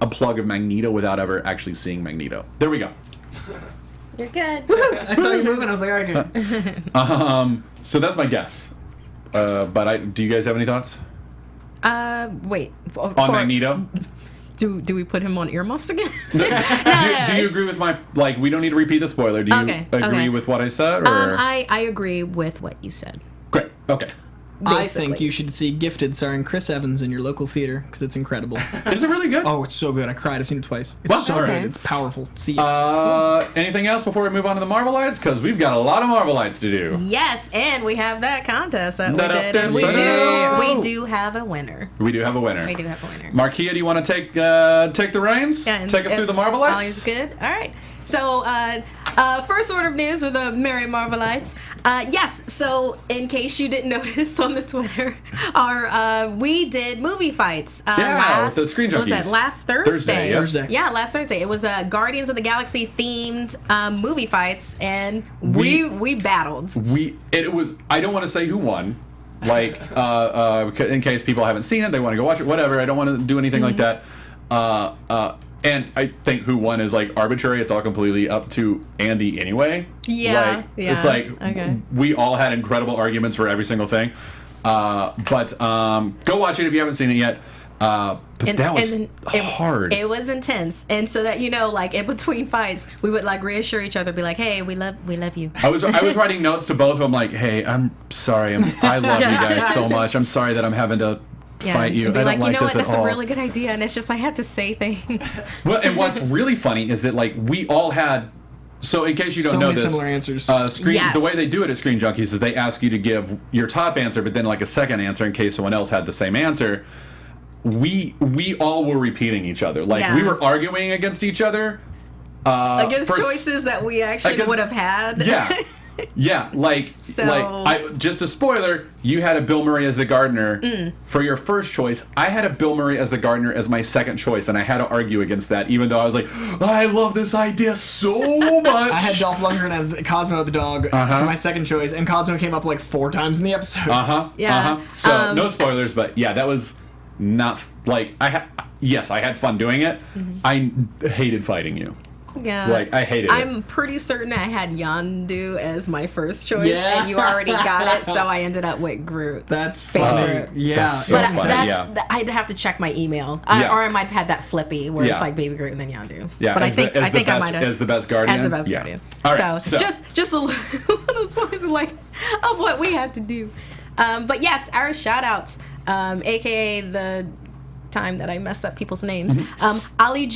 a plug of Magneto without ever actually seeing Magneto. There we go. You're good. I saw you moving. I was like, all right, good. So that's my guess. But do you guys have any thoughts Wait. on Magneto? Do we put him on earmuffs again? Do you agree with my, like, we don't need to repeat the spoiler. Do you agree with what I said? Or? I agree with what you said. Great. Okay. I think you should see Gifted starring Chris Evans in your local theater because it's incredible. Is it really good? Oh, it's so good. I cried. I've seen it twice. It's Well, so alright. good. It's powerful. See it. Anything else before we move on to the Marvelites? Because we've got a lot of Marvelites to do. Yes, and we have that contest that we Da-da, did, and da-da. we do have a winner. We do have a winner. We do have a winner. Markia, do you want to take the reins? Yeah, and take us through the Marvelites? Ollie's good. All right. So, first order of news with the Merry Marvellites. Yes. So, in case you didn't notice on the Twitter, we did movie fights. With the Screen Junkies. Was that last Thursday? Thursday. Yeah, last Thursday. It was Guardians of the Galaxy themed movie fights, and we battled. It was. I don't want to say who won. Like, in case people haven't seen it, they want to go watch it. Whatever. I don't want to do anything like that. And I think who won is like arbitrary. It's all completely up to Andy anyway. Yeah, like, yeah. It's like Okay. we all had incredible arguments for every single thing. But go watch it if you haven't seen it yet. But that was hard. It was intense, and so that like in between fights, we would like reassure each other, be like, "Hey, we love you." I was writing notes to both of them, like, "Hey, I'm sorry. I love you guys so much. I'm sorry that I'm having to fight you. And be I don't like, like you know this what? at That's all." a really good idea, and it's just I had to say things. Well, and what's really funny is that like we all had. So in case you don't So know many this, similar answers. Yes. The way they do it at Screen Junkies is they ask you to give your top answer, but then like a second answer in case someone else had the same answer. We all were repeating each other. Like we were arguing against each other. Against choices that we actually would have had. Yeah. Yeah, just a spoiler, you had a Bill Murray as the gardener for your first choice. I had a Bill Murray as the gardener as my second choice, and I had to argue against that, even though I was like, I love this idea so much. I had Dolph Lundgren as Cosmo the dog for my second choice, and Cosmo came up like 4 times in the episode. Yeah. So, no spoilers, but yeah, that was not, like, I had fun doing it. I hated fighting you. Yeah. Like, I hated it. I'm pretty certain I had Yondu as my first choice, Yeah. and you already got it, so I ended up with Groot. That's funny. Favorite. Yeah. That's so it's funny. intense. Yeah. I'd have to check my email, Yeah. or I might have had that flippy where it's Yeah. like Baby Groot and then Yondu. Yeah, but I think I might have as the best guardian. as the best Yeah. guardian. All right, so just a little spoilers like of what we had to do. But yes, our shout outs, aka the time that I mess up people's names. Ali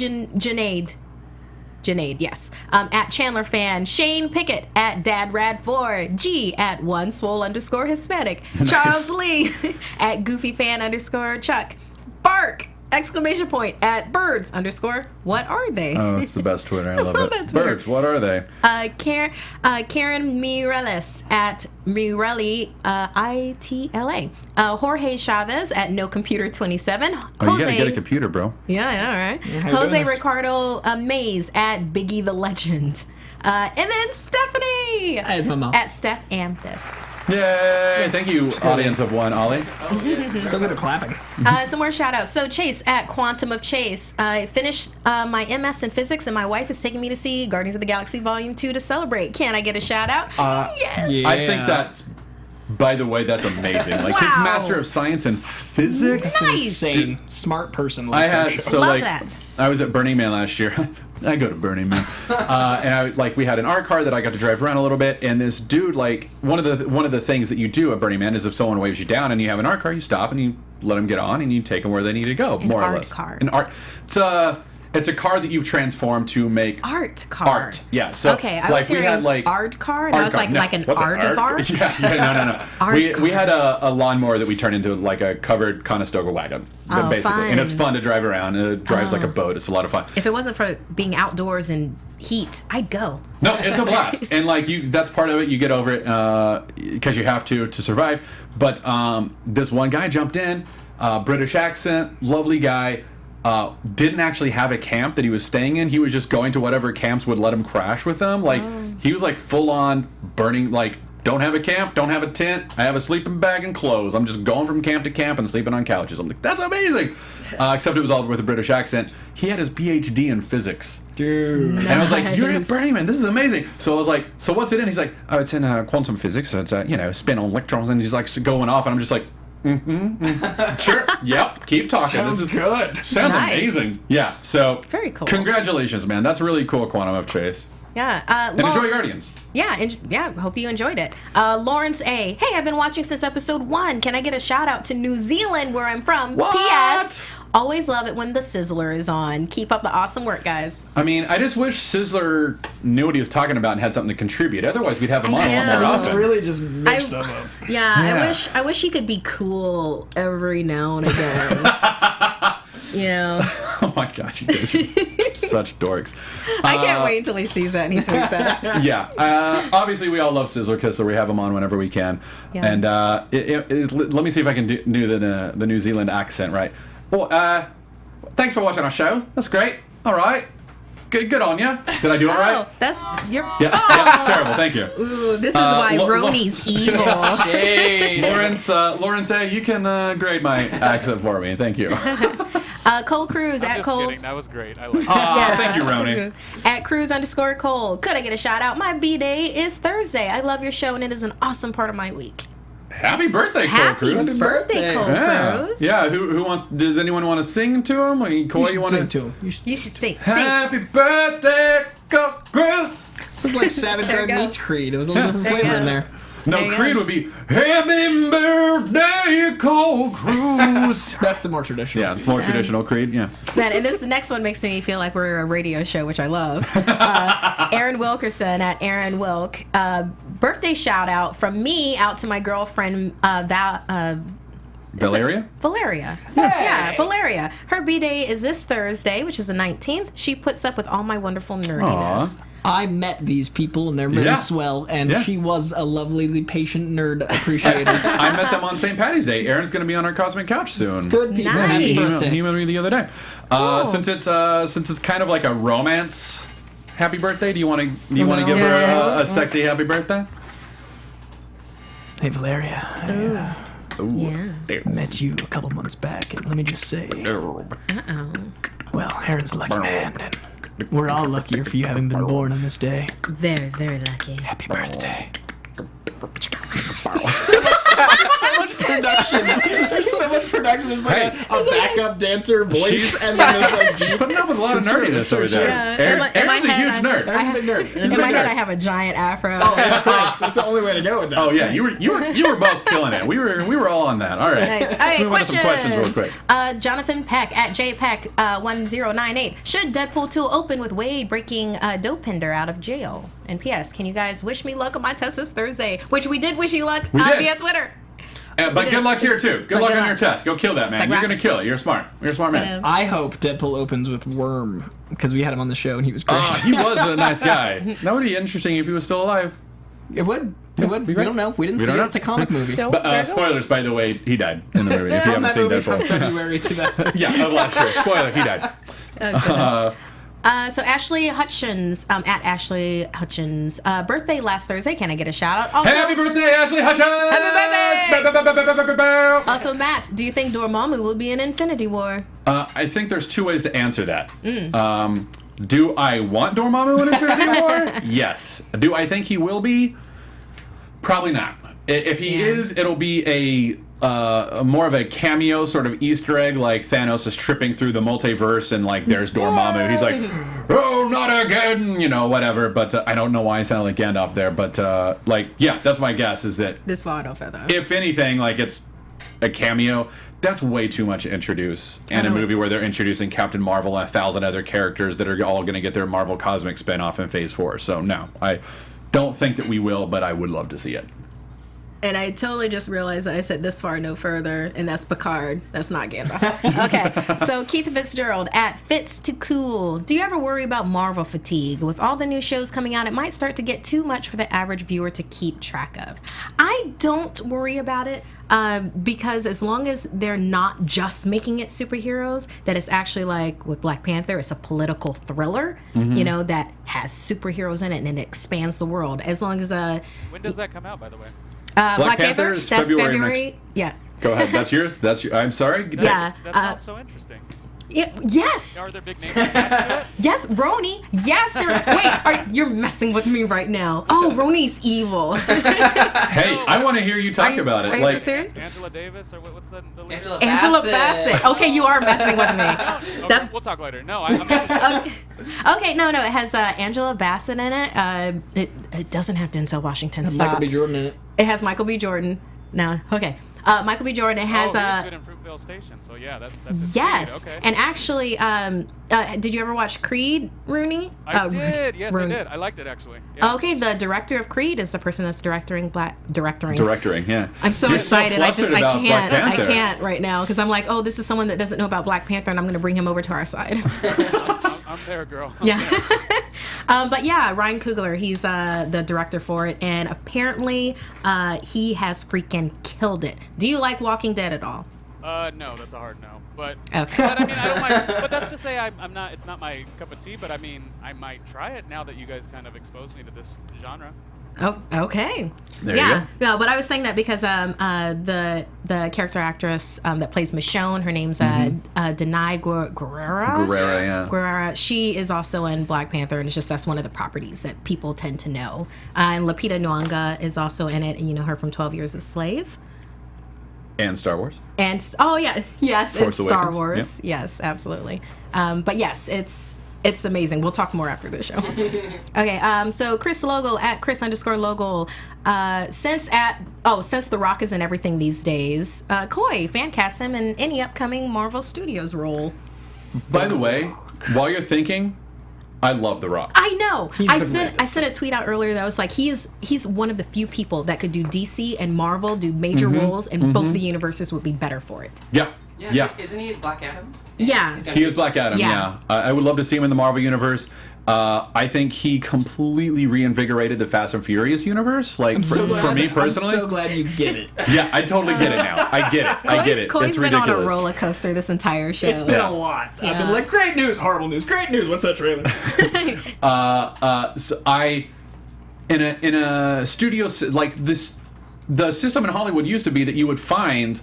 Janaid, yes. At Chandler Fan, Shane Pickett, at DadRad4, G at @1swole_Hispanic, Charles Lee, at GoofyFan_Chuck, Bark! Exclamation point at birds _. What are they? Oh, it's the best Twitter. I love love it. that Twitter. Birds, what are they? Karen Mireles at Mirelli ITLA. Jorge Chavez at NoComputer27. Oh, you gotta get a computer, bro. Yeah, I know, right? how you Jose doing this? Ricardo Mays at Biggie the Legend. And then Stephanie Hey, it's my mom. at Steph Amthus. Yay! Thank you, audience of one, Ollie. So good at clapping. Some more shout outs. So Chase at Quantum of Chase. I finished my MS in physics, and my wife is taking me to see Guardians of the Galaxy Volume 2 to celebrate. Can I get a shout out? Yes. Yeah. I think that's By the way, that's amazing. Like his Wow. Master of Science in Physics. Nice. Insane. Smart person. I Looks had so so Love like that. I was at Burning Man last year. I go to Burning Man, and we had an art car that I got to drive around a little bit. And this dude, like one of the things that you do at Burning Man is if someone waves you down and you have an art car, you stop and you let them get on and you take them where they need to go, more or art less. car. An art. It's a car that you've transformed to make Art car. art. Yeah. So Okay, I like was we hearing had like art car, and I art was car. like, No, like an what's art of art? Yeah, no. Art we car. had a lawnmower that we turned into like a covered Conestoga wagon, Oh, basically, and it's fun. fun to drive around. It drives like a boat. It's a lot of fun. If it wasn't for being outdoors and heat, I'd go. No, it's a blast, and like that's part of it. You get over it because you have to survive. But this one guy jumped in, British accent, lovely guy. Didn't actually have a camp that he was staying in. He was just going to whatever camps would let him crash with them. Like he was like full on burning. Like don't have a camp, don't have a tent. I have a sleeping bag and clothes. I'm just going from camp to camp and sleeping on couches. I'm like, that's amazing. Except it was all with a British accent. He had his PhD in physics. Dude. And I was like, you're at Nice. Burning Man. This is amazing. So I was like, so what's it in? He's like, oh, it's in quantum physics. So it's spin on electrons. And he's like going off. And I'm just like, sure. Yep. Keep talking. Sounds this is good. Sounds Nice. amazing. Yeah. So Very cool. Congratulations, man. That's really cool, Quantum of Chase. Yeah. And enjoy Guardians. Yeah, hope you enjoyed it. Lawrence A. Hey, I've been watching since episode 1. Can I get a shout out to New Zealand, where I'm from? What? P.S. Always love it when the Sizzler is on. Keep up the awesome work, guys. I mean, I just wish Sizzler knew what he was talking about and had something to contribute. Otherwise, we'd have him on a lot know. more It was often. really just mixed stuff up. Yeah, Yeah. I wish he could be cool every now and again. You know, Oh my gosh, you guys are such dorks. I can't wait until he sees that and he tweets that. Yeah, obviously we all love Sizzler Kiss, so we have him on whenever we can. Yeah. And let me see if I can do the New Zealand accent right. Well, thanks for watching our show. That's great. All right, good on you. Did I do it right? Oh, that's you're. Yeah, that's terrible. Thank you. Ooh, this is why Roni's evil. Lawrence A, you can grade my accent for me. Thank you. Cole Cruz I'm at just Cole's. kidding. That was great. I like it. Thank you, that was Roni. good. At Cruz_Cole. Could I get a shout out? My B-Day is Thursday. I love your show and it is an awesome part of my week. Happy birthday, Cole Happy Cruz. birthday, Cole Yeah, Cruz. yeah. Who wants? Does anyone want to sing to him? Like, Cole, You you should want sing to him. You should You should sing. Happy birthday, Cole Cruz. It was like Savage There you Garden go. meets Creed. It was a little different There you flavor in go. there. No, There you Creed go. would be Happy birthday, Cole Cruz. That's the more traditional. Yeah, it's more traditional Creed. Yeah. Man, and this next one makes me feel like we're a radio show, which I love. Aaron Wilkerson at Aaron Wilk. Birthday shout out from me out to my girlfriend, Valeria? Valeria. Yeah, Valeria. Her B-Day is this Thursday, which is the 19th. She puts up with all my wonderful nerdiness. Aw. I met these people and they're very Yeah. swell, and Yeah. she was a lovely patient nerd appreciator. I met them on St. Patty's Day. Aaron's going to be on our Cosmic Couch soon. Good people. Nice. Happy He birthday. emailed me the other day. Cool. Since it's kind of like a romance happy birthday, do you want to give her Yeah. a sexy happy birthday? Hey, Valeria. Ooh. Yeah. I met you a couple months back, and let me just say, Uh-oh. well, Aaron's a lucky man, and we're all luckier for you having been born on this day. Very, very lucky. Happy birthday. so much production. There's so much production. There's like a backup dancer voice, She's- and then there's like She's putting up with a lot of It's true, nerdiness it's true, over there. yeah. Aaron's In my a head, huge nerd. Aaron's a big nerd. Aaron's a In big my head, nerd. I have a giant afro. That's nice. That's the only way to go with that. Oh yeah, you were both killing it. We were all on that. All right. Nice. All right, Move on to some questions real quick. Jonathan Peck at JPeck 1098. Should Deadpool 2 open with Wade breaking Dopender out of jail? And P.S. Can you guys wish me luck on my test this Thursday? Which we did wish you luck We did. via Twitter. But good luck here too. Good luck on your test. Go kill that man. like You're rap- gonna kill it. You're smart. You're a smart man. I hope Deadpool opens with Worm, because we had him on the show and he was great. He was a nice guy. That would be interesting if he was still alive. It would. It would. We don't know. We didn't We see don't it. know. It's a comic movie. So But there you go. spoilers, by the way, he died in the movie. If you From haven't that seen movie from Deadpool. February 2000. Yeah, of last year. Spoiler, he died. So Ashley Hutchins, at Ashley Hutchins, birthday last Thursday. Can I get a shout out? Also, Happy birthday, Ashley Hutchins! Happy birthday! Also, Matt, do you think Dormammu will be in Infinity War? I think there's two ways to answer that. Do I want Dormammu in Infinity War? Yes. Do I think he will be? Probably not. If he Yeah. is, it'll be a more of a cameo sort of Easter egg, like Thanos is tripping through the multiverse and like there's Dormammu. He's like, oh, not again, whatever. But I don't know why I sounded like Gandalf there. But that's my guess is that This far, I don't feather. if anything, like it's a cameo. That's way too much to introduce in a movie where they're introducing Captain Marvel and 1,000 other characters that are all going to get their Marvel Cosmic spinoff in Phase 4. So no, I don't think that we will, but I would love to see it. And I totally just realized that I said this far, no further, and that's Picard. That's not Gandalf. Okay, so Keith Fitzgerald at Fitz to Cool. Do you ever worry about Marvel fatigue? With all the new shows coming out, it might start to get too much for the average viewer to keep track of. I don't worry about it because as long as they're not just making it superheroes, that it's actually like with Black Panther, it's a political thriller, that has superheroes in it and it expands the world. As long as When does that come out, by the way? Black Panther Panther, is that's February February. Yeah. Go ahead. That's yours. I'm sorry. Yeah. That sounds so interesting. Yes. Are there big names attached to it? Yes, Roni. Yes, wait, you're messing with me right now. Oh, Roni's evil. Hey, I want to hear you talk about it. Are you serious? Angela Davis, or what's the lead? Angela Bassett. Okay, you are messing with me. Okay, we'll talk later. No, I'm interested. Okay, no, it has Angela Bassett in it. It doesn't have Denzel Washington. Has Stop. Michael B. Jordan in it. It has Michael B. Jordan. No, okay. Michael B. Jordan. It has he's good in Fruitvale Station, so yeah, that's his yes, speed. Okay. and actually, did you ever watch Creed, Rooney? I did. Yes, Rooney. I did. I liked it actually. Yeah. Okay, the director of Creed is the person that's directoring. Yeah. I'm so You're excited. So I about Black can't. I Panther. can't right now because I'm like, oh, this is someone that doesn't know about Black Panther, and I'm going to bring him over to our side. I'm there, girl. Yeah. But yeah, Ryan Coogler, he's the director for it, and apparently he has freaking killed it. Do you like Walking Dead at all? No, that's a hard no. But Okay. but I mean, I don't mind. But that's to say, I'm not. It's not my cup of tea. But I mean, I might try it now that you guys kind of exposed me to this genre. Oh, okay. There you go. No, but I was saying that because the character actress that plays Michonne, her name's Denai Guerrera. Guerrera. She is also in Black Panther, and it's just that's one of the properties that people tend to know. And Lupita Nyong'o is also in it, and you know her from 12 Years a Slave. And Star Wars. And yes, Force it's Star Awakens. Wars. Yep. Yes, absolutely. But yes, it's amazing. We'll talk more after the show. Okay, so Chris Logal at Chris_Logal. Since The Rock is in everything these days, Koi fan cast him in any upcoming Marvel Studios role. By the way, while you're thinking, I love The Rock. I know. I tremendous. sent a tweet out earlier that was like he's one of the few people that could do DC and Marvel, do major roles, and both the universes would be better for it. Yeah. Isn't he Black Adam? Yeah. He is Black Adam, Yeah. yeah. I would love to see him in the Marvel Universe. I think he completely reinvigorated the Fast and Furious universe. Like, for me personally. I'm so glad you get it. Yeah, I totally get it now. I get it. Koi's It's been ridiculous. on a roller coaster this entire show. It's been a lot. I've been like, great news, horrible news, great news. What's that trailer? So in a studio like this, the system in Hollywood used to be that you would find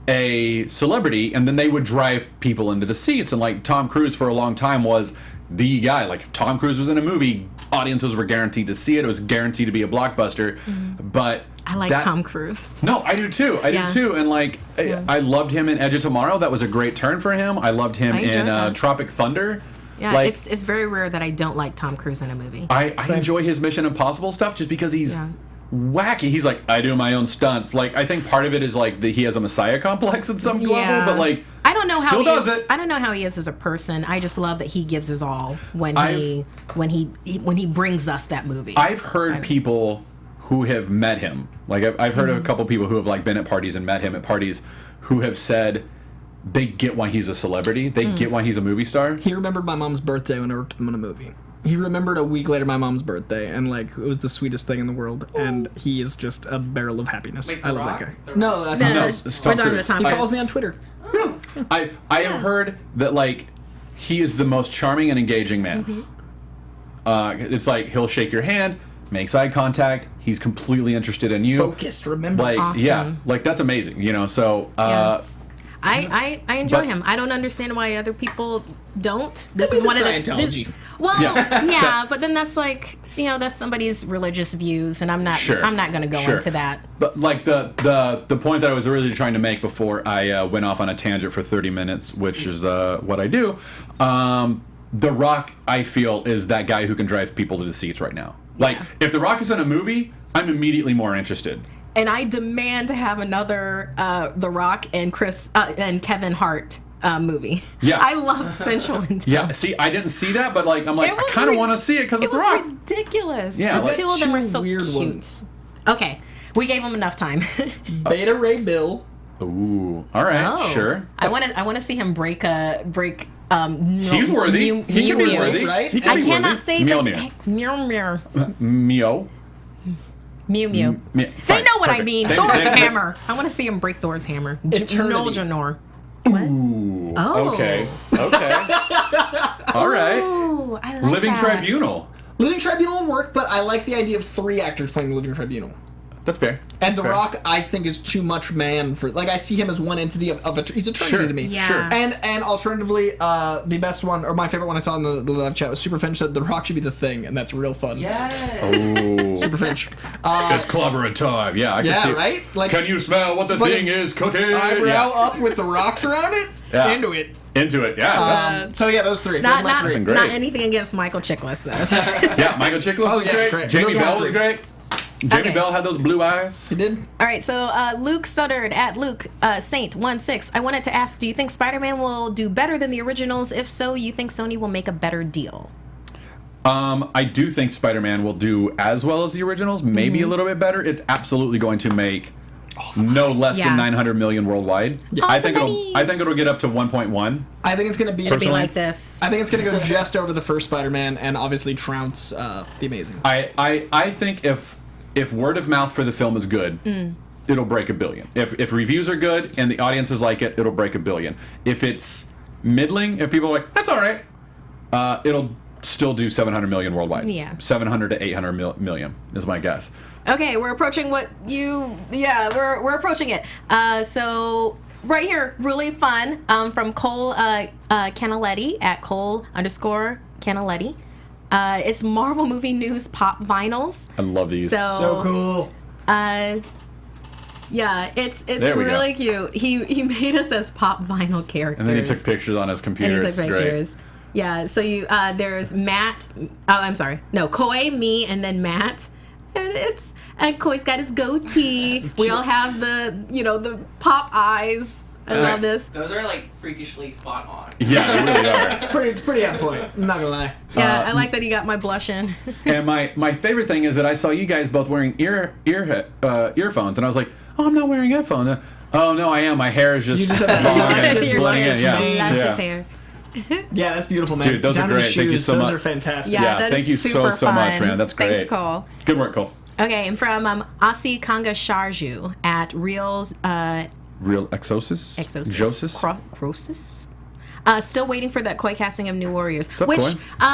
a celebrity and then they would drive people into the seats, and like Tom Cruise for a long time was the guy. Like if Tom Cruise was in a movie, audiences were guaranteed to see it. It was guaranteed to be a blockbuster. But I like Tom Cruise. No, I do too. I do too. And like I loved him in Edge of Tomorrow. That was a great turn for him. I loved him in Tropic Thunder. Yeah, like, it's very rare that I don't like Tom Cruise in a movie. I enjoy his Mission Impossible stuff just because he's wacky. He's like, I do my own stunts. Like, I think part of it is like that he has a messiah complex at some level, but like, I don't know how still he does is. it. I don't know how he is as a person. I just love that he gives his all when he brings us that movie. I've heard people who have met him. Like, I've heard of a couple people who have like been at parties and met him at parties who have said they get why he's a celebrity. They get why he's a movie star. He remembered my mom's birthday when I worked with him on a movie. He remembered a week later my mom's birthday, and like it was the sweetest thing in the world. And he is just a barrel of happiness. Wait, I The love Rock? that guy. The Rock? No, that's No, not. it's we're Tom talking Cruise. about Tom He Cruise. follows me on Twitter. I have heard that like he is the most charming and engaging man. It's like he'll shake your hand, makes eye contact. He's completely interested in you. Focused, remember. Like Awesome. like that's amazing. You know, so. I enjoy But- him. I don't understand why other people don't. This Maybe is the one of the Scientology. Well, Yeah. yeah, but then that's like that's somebody's religious views, and I'm not Sure. I'm not going to go Sure. into that. But like the point that I was really trying to make before I went off on a tangent for 30 minutes, which is what I do. The Rock, I feel, is that guy who can drive people to the seats right now. Like, if The Rock is in a movie, I'm immediately more interested. And I demand to have another The Rock and Kevin Hart movie. Yeah. I loved Central Intelligence. Yeah, see, I didn't see that, but like, I'm like, I kind of want to see it because it's It The was Rock. ridiculous. Yeah, the like- two of them are Two so weird cute. ones. Okay, we gave them enough time. Beta Ray Bill. Ooh, all right, sure. I want to see him break. He's worthy. He can be worthy, right? He can I be cannot worthy. say Mjolnir. the Mew Meow. Mew. They Fine, know what I perfect. mean. They- Thor's they- hammer. I want to see him break Thor's hammer. Eternity. Mjolnir. Ooh. Oh. Okay. All right. Ooh, I like Living that. Tribunal. Living Tribunal will work, but I like the idea of 3 actors playing the Living Tribunal. That's fair. And That's The fair. Rock, I think, is too much man for... Like, I see him as one entity of he's eternity Sure. to me. Yeah. Sure. And alternatively, the best one, or my favorite one I saw in the live chat was Super Finch said The Rock should be the Thing, and that's real fun. Yes. Ooh. Super Finch. It's clobbering time. Yeah, I can Yeah, see it. right? Like, Can you smell what the Like thing is cooking? eyebrow Yeah. up with the rocks around it? Yeah. Into it. Into it. Yeah. That's, So yeah, those 3. Those Not are my 3. Fucking great. not anything against Michael Chiklis though. yeah. Michael Chiklis Oh, was yeah, great. great. Jamie Those are Bell my was 3. great. Jamie Okay. Bell had those blue eyes. He did? All right, so Luke Suddard at Luke Saint16. I wanted to ask, do you think Spider-Man will do better than the originals? If so, you think Sony will make a better deal? I do think Spider-Man will do as well as the originals, maybe a little bit better. It's absolutely going to make no less Yeah. than 900 million worldwide. All I the think it'll get up to 1.1. I think it's going to be... It'll be Personally, like this. I think it's going to go just over the first Spider-Man and obviously trounce The Amazing. I think if word of mouth for the film is good, it'll break $1 billion. If reviews are good and the audiences like it, it'll break $1 billion. If it's middling, if people are like, that's all right, it'll still do 700 million worldwide. Yeah. 700 to 800 million is my guess. Okay, we're approaching we're approaching it. So right here, really fun, from Cole Canaletti at Cole_Canaletti. It's Marvel Movie News Pop Vinyls. I love these. So cool. Yeah, it's There we really cute. He made us as pop vinyl characters. And then he took pictures on his computer. And he It's took great. pictures. Yeah, so you there's Matt. Oh, I'm sorry. No, Koi, me, and then Matt. And Koi's got his goatee. We all have the pop eyes. I love this. Those are like freakishly spot on. Yeah, they really are. It's pretty on point. I'm not going to lie. Yeah, I like that he got my blush in. And my favorite thing is that I saw you guys both wearing earphones, and I was like, oh, I'm not wearing headphones. Oh no, I am. My hair is just You just have falling luscious, and splitting luscious it. Yeah, mane. Luscious yeah. hair. Yeah, that's beautiful, man. Dude, those are Down to the great. Thank you shoes, so those much. are fantastic. Yeah, Yeah, that thank is you super so much, fun. man. That's great. Thanks, Cole. Good work, Cole. Okay, and from Asi Kanga Sharju at Reels Real Exosis? Exosis. Josis? Crosis. Still waiting for that Koi casting of New Warriors, up, which Koi?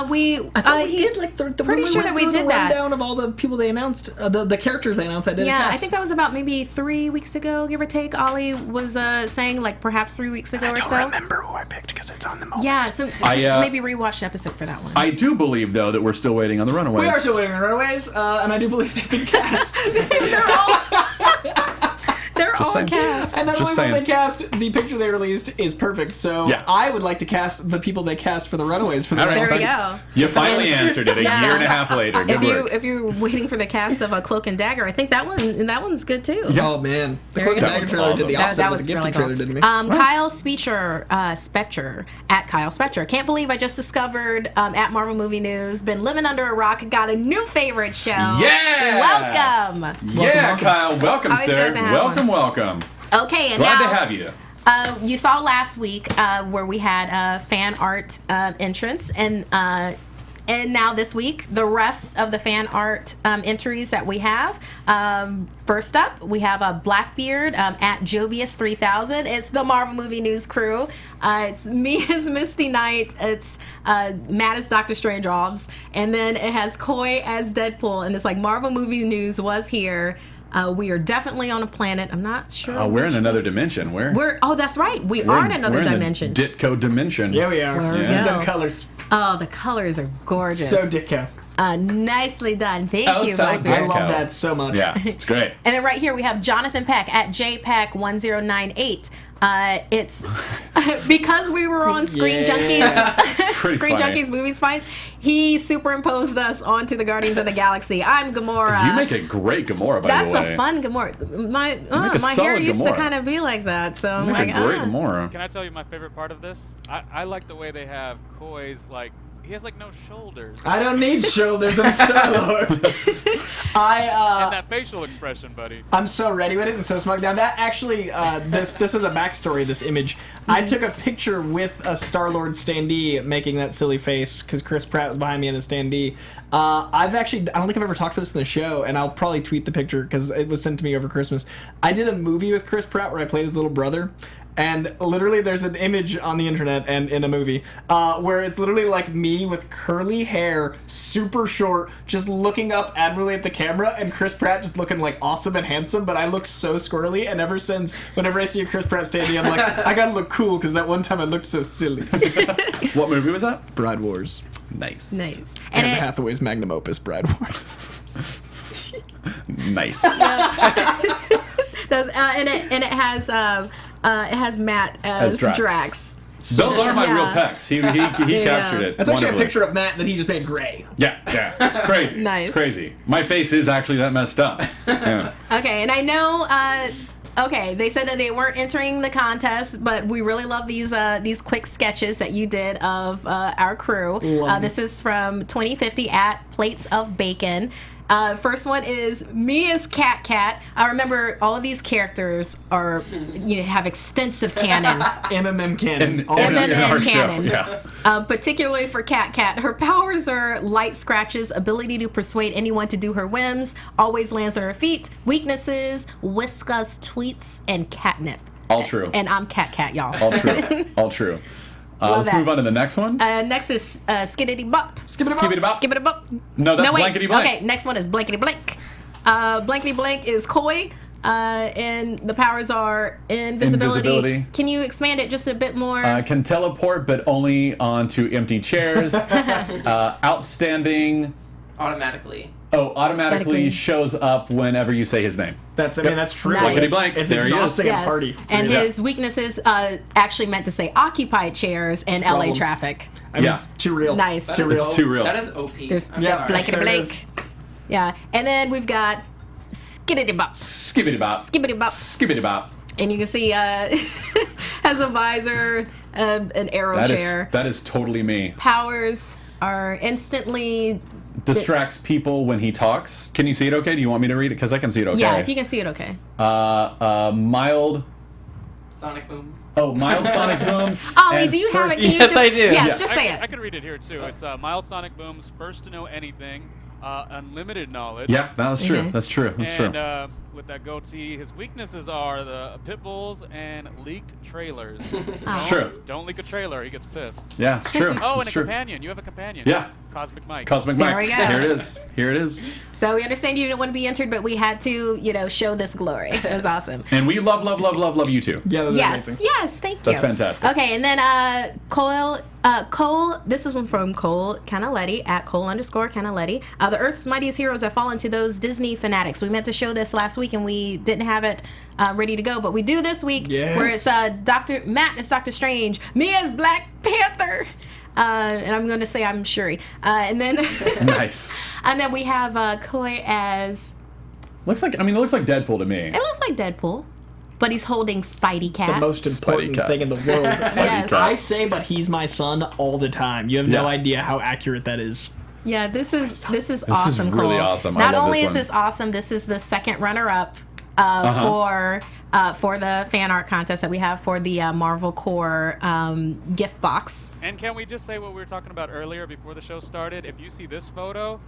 we I thought we did like the pretty when sure went that we through did the that. rundown of all the people they announced, the characters they announced. I did. Yeah, I think that was about maybe 3 weeks ago, give or take. Ollie was saying like perhaps 3 weeks ago or so. remember who I picked because it's on the moment. Yeah, so just maybe rewatch the episode for that one. I do believe, though, that we're still waiting on the Runaways. We are still waiting on Runaways, and I do believe they've been cast. They're all saying. cast. And not Just only were saying. they cast, the picture they released is perfect. So Yeah. I would like to cast the people they cast for the Runaways for the All right, There we Runaways. go. You finally answered it a Yeah. year and a half later. Good work. If you're waiting for the cast of a Cloak and Dagger, I think that one's good too. Oh man, the There you Cloak and go. Dagger That trailer one's did the awesome. opposite That of what was the really Gifted cool. trailer did to me. Kyle Spetcher at Kyle Spetcher. Can't believe I just discovered at Marvel Movie News. Been living under a rock. Got a new favorite show. Yeah! Welcome. Yeah, Kyle. Welcome, Always sir. glad to have Welcome. Okay, and Glad now to have you. you saw last week where we had fan art entrance, and now this week the rest of the fan art entries that we have. First up, we have a Blackbeard at Jovius3000. It's the Marvel Movie News crew. It's me as Misty Knight. It's Matt as Doctor Strangeoffs, and then it has Koi as Deadpool, and it's like Marvel Movie News was here. We are definitely on a planet. I'm not sure. We're in which another one. dimension. That's right. We are in another dimension. Ditko dimension. Yeah, we are. There we Look at go. them colors. Oh, the colors are gorgeous. So Ditko. Nicely done. Thank Oh, you, so Blackbeard. I love that so much. Yeah, it's great. And then right here we have Jonathan Peck at JPeck1098. It's because we were on Screen Yeah. Junkies, pretty funny. Junkies Movie Spies. He superimposed us onto the Guardians of the Galaxy. I'm Gamora. You make a great Gamora, by That's the way. a fun Gamora. My make a my hair solid used to Gamora. kind of be like that, so I'm You like, make a great Gamora. Can I tell you my favorite part of this? I like the way they have Koi's, like, he has, like, no shoulders. I don't need shoulders. I'm Star-Lord. And that facial expression, buddy. I'm so ready with it and so smug. Now that actually, this is a backstory. This image, I took a picture with a Star-Lord standee making that silly face because Chris Pratt was behind me in a standee. I don't think I've ever talked about this in the show, and I'll probably tweet the picture because it was sent to me over Christmas. I did a movie with Chris Pratt where I played his little brother. And literally, there's an image on the internet and in a movie where it's literally like me with curly hair, super short, just looking up admirably at the camera, and Chris Pratt just looking like awesome and handsome, but I look so squirrely. And ever since, whenever I see a Chris Pratt standing, I'm like, I gotta look cool because that one time I looked so silly. What movie was that? Bride Wars. Nice. nice. Anne And Hathaway's magnum opus, Bride Wars. Nice. it has Matt as Drax. Drax. Those are my Yeah. real pecs. He captured it. That's actually a wonderfully. picture of Matt that he just made gray. Yeah. It's crazy. Nice. It's crazy. My face is actually that messed up. Yeah. Okay, and I know. Okay, they said that they weren't entering the contest, but we really love these quick sketches that you did of our crew. This is from 2050 at Plates of Bacon. First one is me as Cat. I remember all of these characters are have extensive canon. MMM canon. In All our MMM show, canon. yeah. Particularly for Cat. Her powers are light scratches, ability to persuade anyone to do her whims, always lands on her feet, weaknesses, whiskas, tweets, and catnip. All true. And I'm Cat, y'all. All true. All true. Let's that. move on to the next one. Next is Skiddity Bop. Skibbity bop. Skibbity Bop. No, that's wait. blankety blank. Okay, next one is Blankety Blank. Blankety Blank is Koi. And the powers are invisibility. Invisibility. Can you expand it just a bit more? Can teleport, but only onto empty chairs. Outstanding. Automatically. Automatically shows up whenever you say his name. That's true. Nice. Blankety blank. It's There he is. exhausting at party. And Yeah. his weaknesses actually meant to say occupied chairs and LA problem. traffic. I mean, Yeah. it's too real. Nice. That Too is real. It's too real. That is OP. There's Yeah, blankety there it blank. is. Yeah, and then we've got Skiddity Bop. Skibbity bop. Skibbity Bop. Skibbity bop. And you can see has a visor, an arrow chair. That is totally me. Powers are instantly. Distracts people when he talks. Can you see it okay? Do you want me to read it? Because I can see it okay. Yeah, if you can see it, okay. Mild. Sonic booms. Mild sonic booms. Ollie, and do you have it? first- Can you Yes, just, I do. Yes, Yeah. just say it. I can read it here too. It's mild sonic booms, first to know anything, unlimited knowledge. Yeah, that's true. Mhm. That's true. That's and true. With that goatee, his weaknesses are the pit bulls and leaked trailers. It's true. Don't leak a trailer; he gets pissed. Yeah, it's true. Oh, it's and a true. companion. You have a companion. Yeah. Cosmic Mike. Cosmic There Mike. we go. Here it is. Here it is. So we understand you didn't want to be entered, but we had to, show this glory. It was awesome. And we love you too. Yeah, that's Yes, amazing. yes, thank you. That's fantastic. Okay, and then Cole, this is one from Cole Canaletti at Cole_Canaletti. The Earth's mightiest heroes have fallen to those Disney fanatics. We meant to show this last week and we didn't have it ready to go, but we do this week Yes. where it's Matt as Doctor Strange, me as Black Panther. And I'm going to say I'm Shuri. And then Nice. and then we have Koi as It looks like Deadpool to me. it looks like Deadpool, but he's holding Spidey Cat. The most important cat. thing in the world. Yes. I say, but he's my son all the time. You have no Yeah. idea how accurate that is. Yeah, this is awesome. really Cole. awesome. I Not love only this is one. this awesome, this is the second runner-up for the fan art contest that we have for the Marvel Core gift box. And can we just say what we were talking about earlier before the show started? If you see this photo,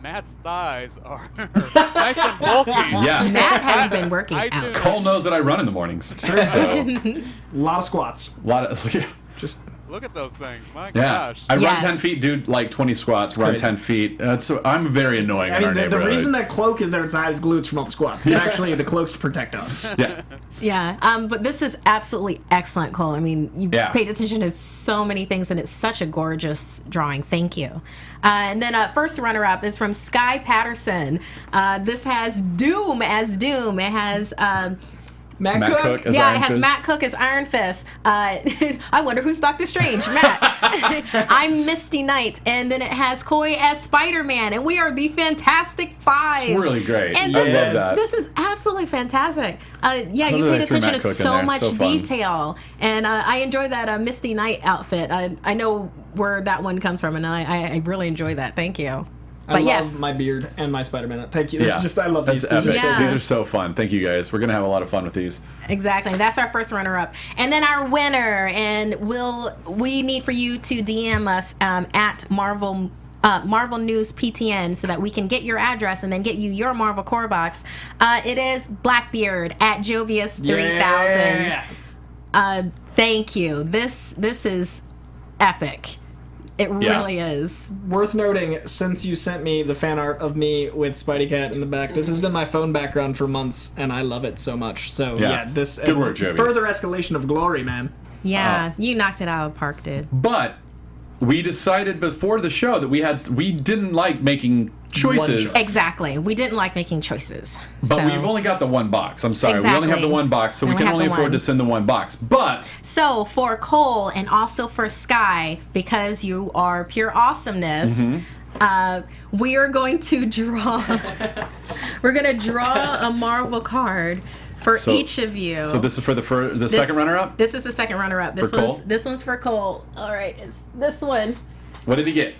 Matt's thighs are nice and bulky. Yeah. Matt has been working I out. do. Cole knows that I run in the mornings. So, A lot of squats. a lot of Just Look at those things. My Yeah, gosh. I run Yes. 10 feet, do like 20 squats, run crazy. 10 feet. So I'm very annoying I in mean, our the neighborhood. reason that cloak is there inside his glutes from all the squats. It's actually the cloak's to protect us. Yeah. Yeah, but this is absolutely excellent, Cole. I mean, you Yeah. paid attention to so many things, and it's such a gorgeous drawing. Thank you. And then first runner-up is from Sky Patterson. This has Doom as Doom. It has... Matt Cook. as yeah, Iron it has Fist. Matt Cook as Iron Fist. I wonder who's Doctor Strange. Matt. I'm Misty Knight. And then it has Koi as Spider-Man. And we are the Fantastic Five. It's really great. And I love that. this is absolutely fantastic. Yeah, I you love paid that they threw attention Matt to Cook in so there. much So fun. detail. And I enjoy that Misty Knight outfit. I know where that one comes from, and I really enjoy that. Thank you. I But love yes. my beard and my Spider-Man. Thank you. This is just, I love That's these. These are epic. so Yeah. These are so fun. Thank you guys. We're gonna have a lot of fun with these. Exactly. That's our first runner-up. And then our winner, and we need for you to DM us at Marvel News PTN so that we can get your address and then get you your Marvel Core box. It is Blackbeard at Jovius 3000. Thank you. This is epic. It really is. Worth noting, since you sent me the fan art of me with Spidey Cat in the back, this has been my phone background for months, and I love it so much. So, Yeah. this... Good work, Jovius. Further escalation of glory, man. Yeah, you knocked it out of the park, dude. But we decided before the show that we didn't like making choices. choice. Exactly. We didn't like making choices. But so. we've only got the one box. I'm sorry. We only have Exactly. the one box, so we We can have only the afford one. to send the one box. But So for Cole and also for Sky, because you are pure awesomeness, we are going to draw. We're going to draw a Marvel card for So- each of you. so this is for the second runner-up? This is the second runner-up. For Cole? This one's for Cole. All right, it's this one. What did he get?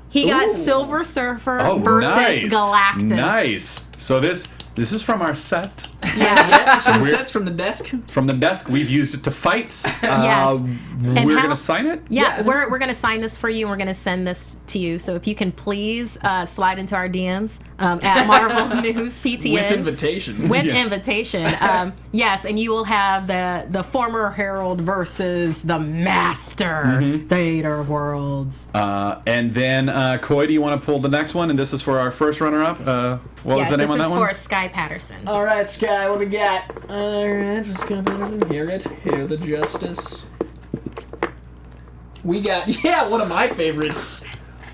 He got Ooh. Silver Surfer Oh, versus nice. Galactus. Nice. So this is from our set. Yes. From the We're- sets from the desk. From the desk, we've used it to fight. Yes. And We're how- going to sign it? Yeah, we're going to sign this for you, and we're going to send this to you. So if you can please slide into our DMs at Marvel News PTN. With invitation. With Yeah. invitation. Yes, and you will have the former Herald versus the Master Theater of Worlds. And then, Coy, do you want to pull the next one? And this is for our first runner-up. What was Yes, the name this on is that for one? Sky Patterson. All right, Sky, what do we got? All right, just come in. Hear the justice. We got, one of my favorites.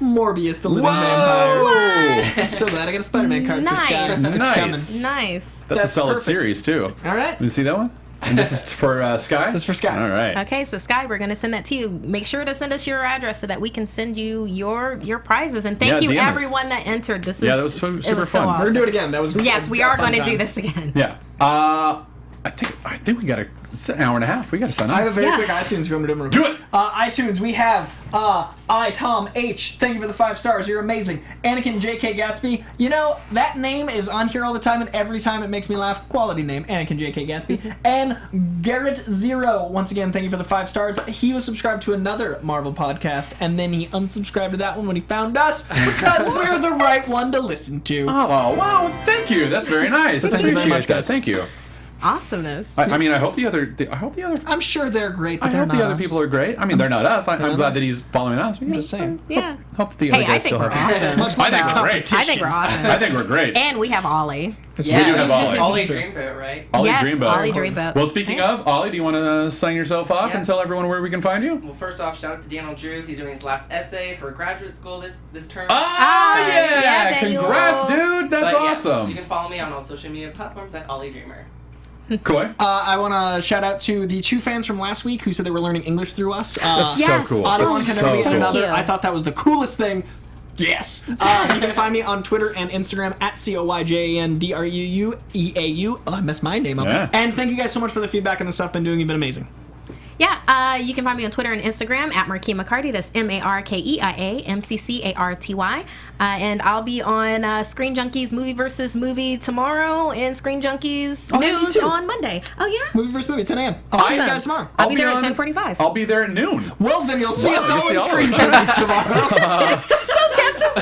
Morbius, the living vampire. I'm so glad I got a Spider-Man card for Sky. Nice. It's Nice. coming. Nice. That's a That's solid perfect. series, too. All right. You see that one? And this is for Sky? This is for Sky. All right. Okay, so Sky, we're gonna send that to you. Make sure to send us your address so that we can send you your prizes. And thank Yeah, you DM us. everyone that entered. This is Yeah, that was it was so fun. awesome. We're going to do it again. That was Yes, we a are fun going to time. do this again. Yeah. I think we got it's an hour and a half. We got to sign I have a off. very Yeah. quick iTunes if you want me to do it. Do it! iTunes, we have Tom H. Thank you for the 5 stars. You're amazing. Anakin J.K. Gatsby. You know, that name is on here all the time, and every time it makes me laugh. Quality name, Anakin J.K. Gatsby. And Garrett Zero, once again, thank you for the 5 stars. He was subscribed to another Marvel podcast, and then he unsubscribed to that one when he found us, because we're the right one to listen to. Oh, wow. Thank you. That's very nice. Thank you very Appreciate much, that. guys. Thank you. Awesomeness. I mean, I hope the other I'm sure they're great, but I they're hope not the other us. people are great. I mean, they're not us. I'm not glad us. that he's following us. I'm just saying. Yeah. Hope that the other Hey, I guys think still we're have. awesome. Much like I think the we're great. I think we're awesome. I think we're great. And we have Ollie. We do have Ollie. Ollie Dreamboat, right? Ollie Yes, Dreamboat. Ollie Dreamboat. Well, speaking of, Ollie, do you want to sign yourself off Yeah. and tell everyone where we can find you? Well, first off, shout out to Daniel Drew. He's doing his last essay for graduate school this term. Ah, yeah, yeah! Daniel. Congrats, dude! That's But, yeah, awesome. you can follow me on all social media platforms at Ollie Dreamer. Coy? I want to shout out to the 2 fans from last week who said they were learning English through us. That's Yes. so cool. Audio That's one can so never be cool. another. you. I thought that was the coolest thing. Yes. You can find me on Twitter and Instagram at COYJANDRUUEAU. Oh, I messed my name up. Yeah. And thank you guys so much for the feedback and the stuff been doing. You've been amazing. Yeah, you can find me on Twitter and Instagram at Marquis McCarty. That's MarkeiaMcCarty. And I'll be on Screen Junkies Movie versus Movie tomorrow and Screen Junkies Oh, yeah, me News too. on Monday. Oh, yeah? Movie versus movie, 10 a.m. I'll see you Awesome. guys tomorrow. I'll be there at on- 10:45. I'll be there at noon. Well, then you'll see Wow, us you'll all see in all Screen of us. Junkies tomorrow. So catch us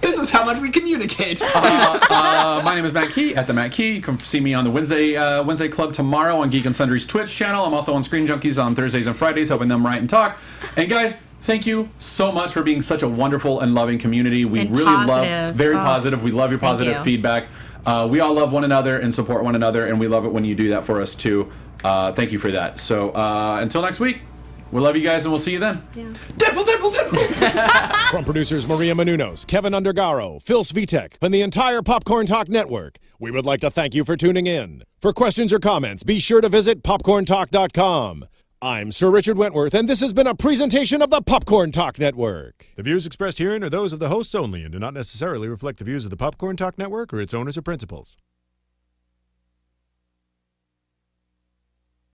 This is how much we communicate. My name is Matt Key at the Matt Key. You can see me on the Wednesday Club tomorrow on Geek and Sundry's Twitch channel. I'm also on Screen Junkies on Thursdays and Fridays, helping them write and talk. And guys, thank you so much for being such a wonderful and loving community. We really love, very positive. We love your positive feedback. We all love one another and support one another, and we love it when you do that for us too. Thank you for that. So until next week, we love you guys, and we'll see you then. Yeah. Dimple. From producers Maria Menounos, Kevin Undergaro, Phil Svitek, and the entire Popcorn Talk Network, we would like to thank you for tuning in. For questions or comments, be sure to visit popcorntalk.com. I'm Sir Richard Wentworth, and this has been a presentation of the Popcorn Talk Network. The views expressed herein are those of the hosts only and do not necessarily reflect the views of the Popcorn Talk Network or its owners or principals.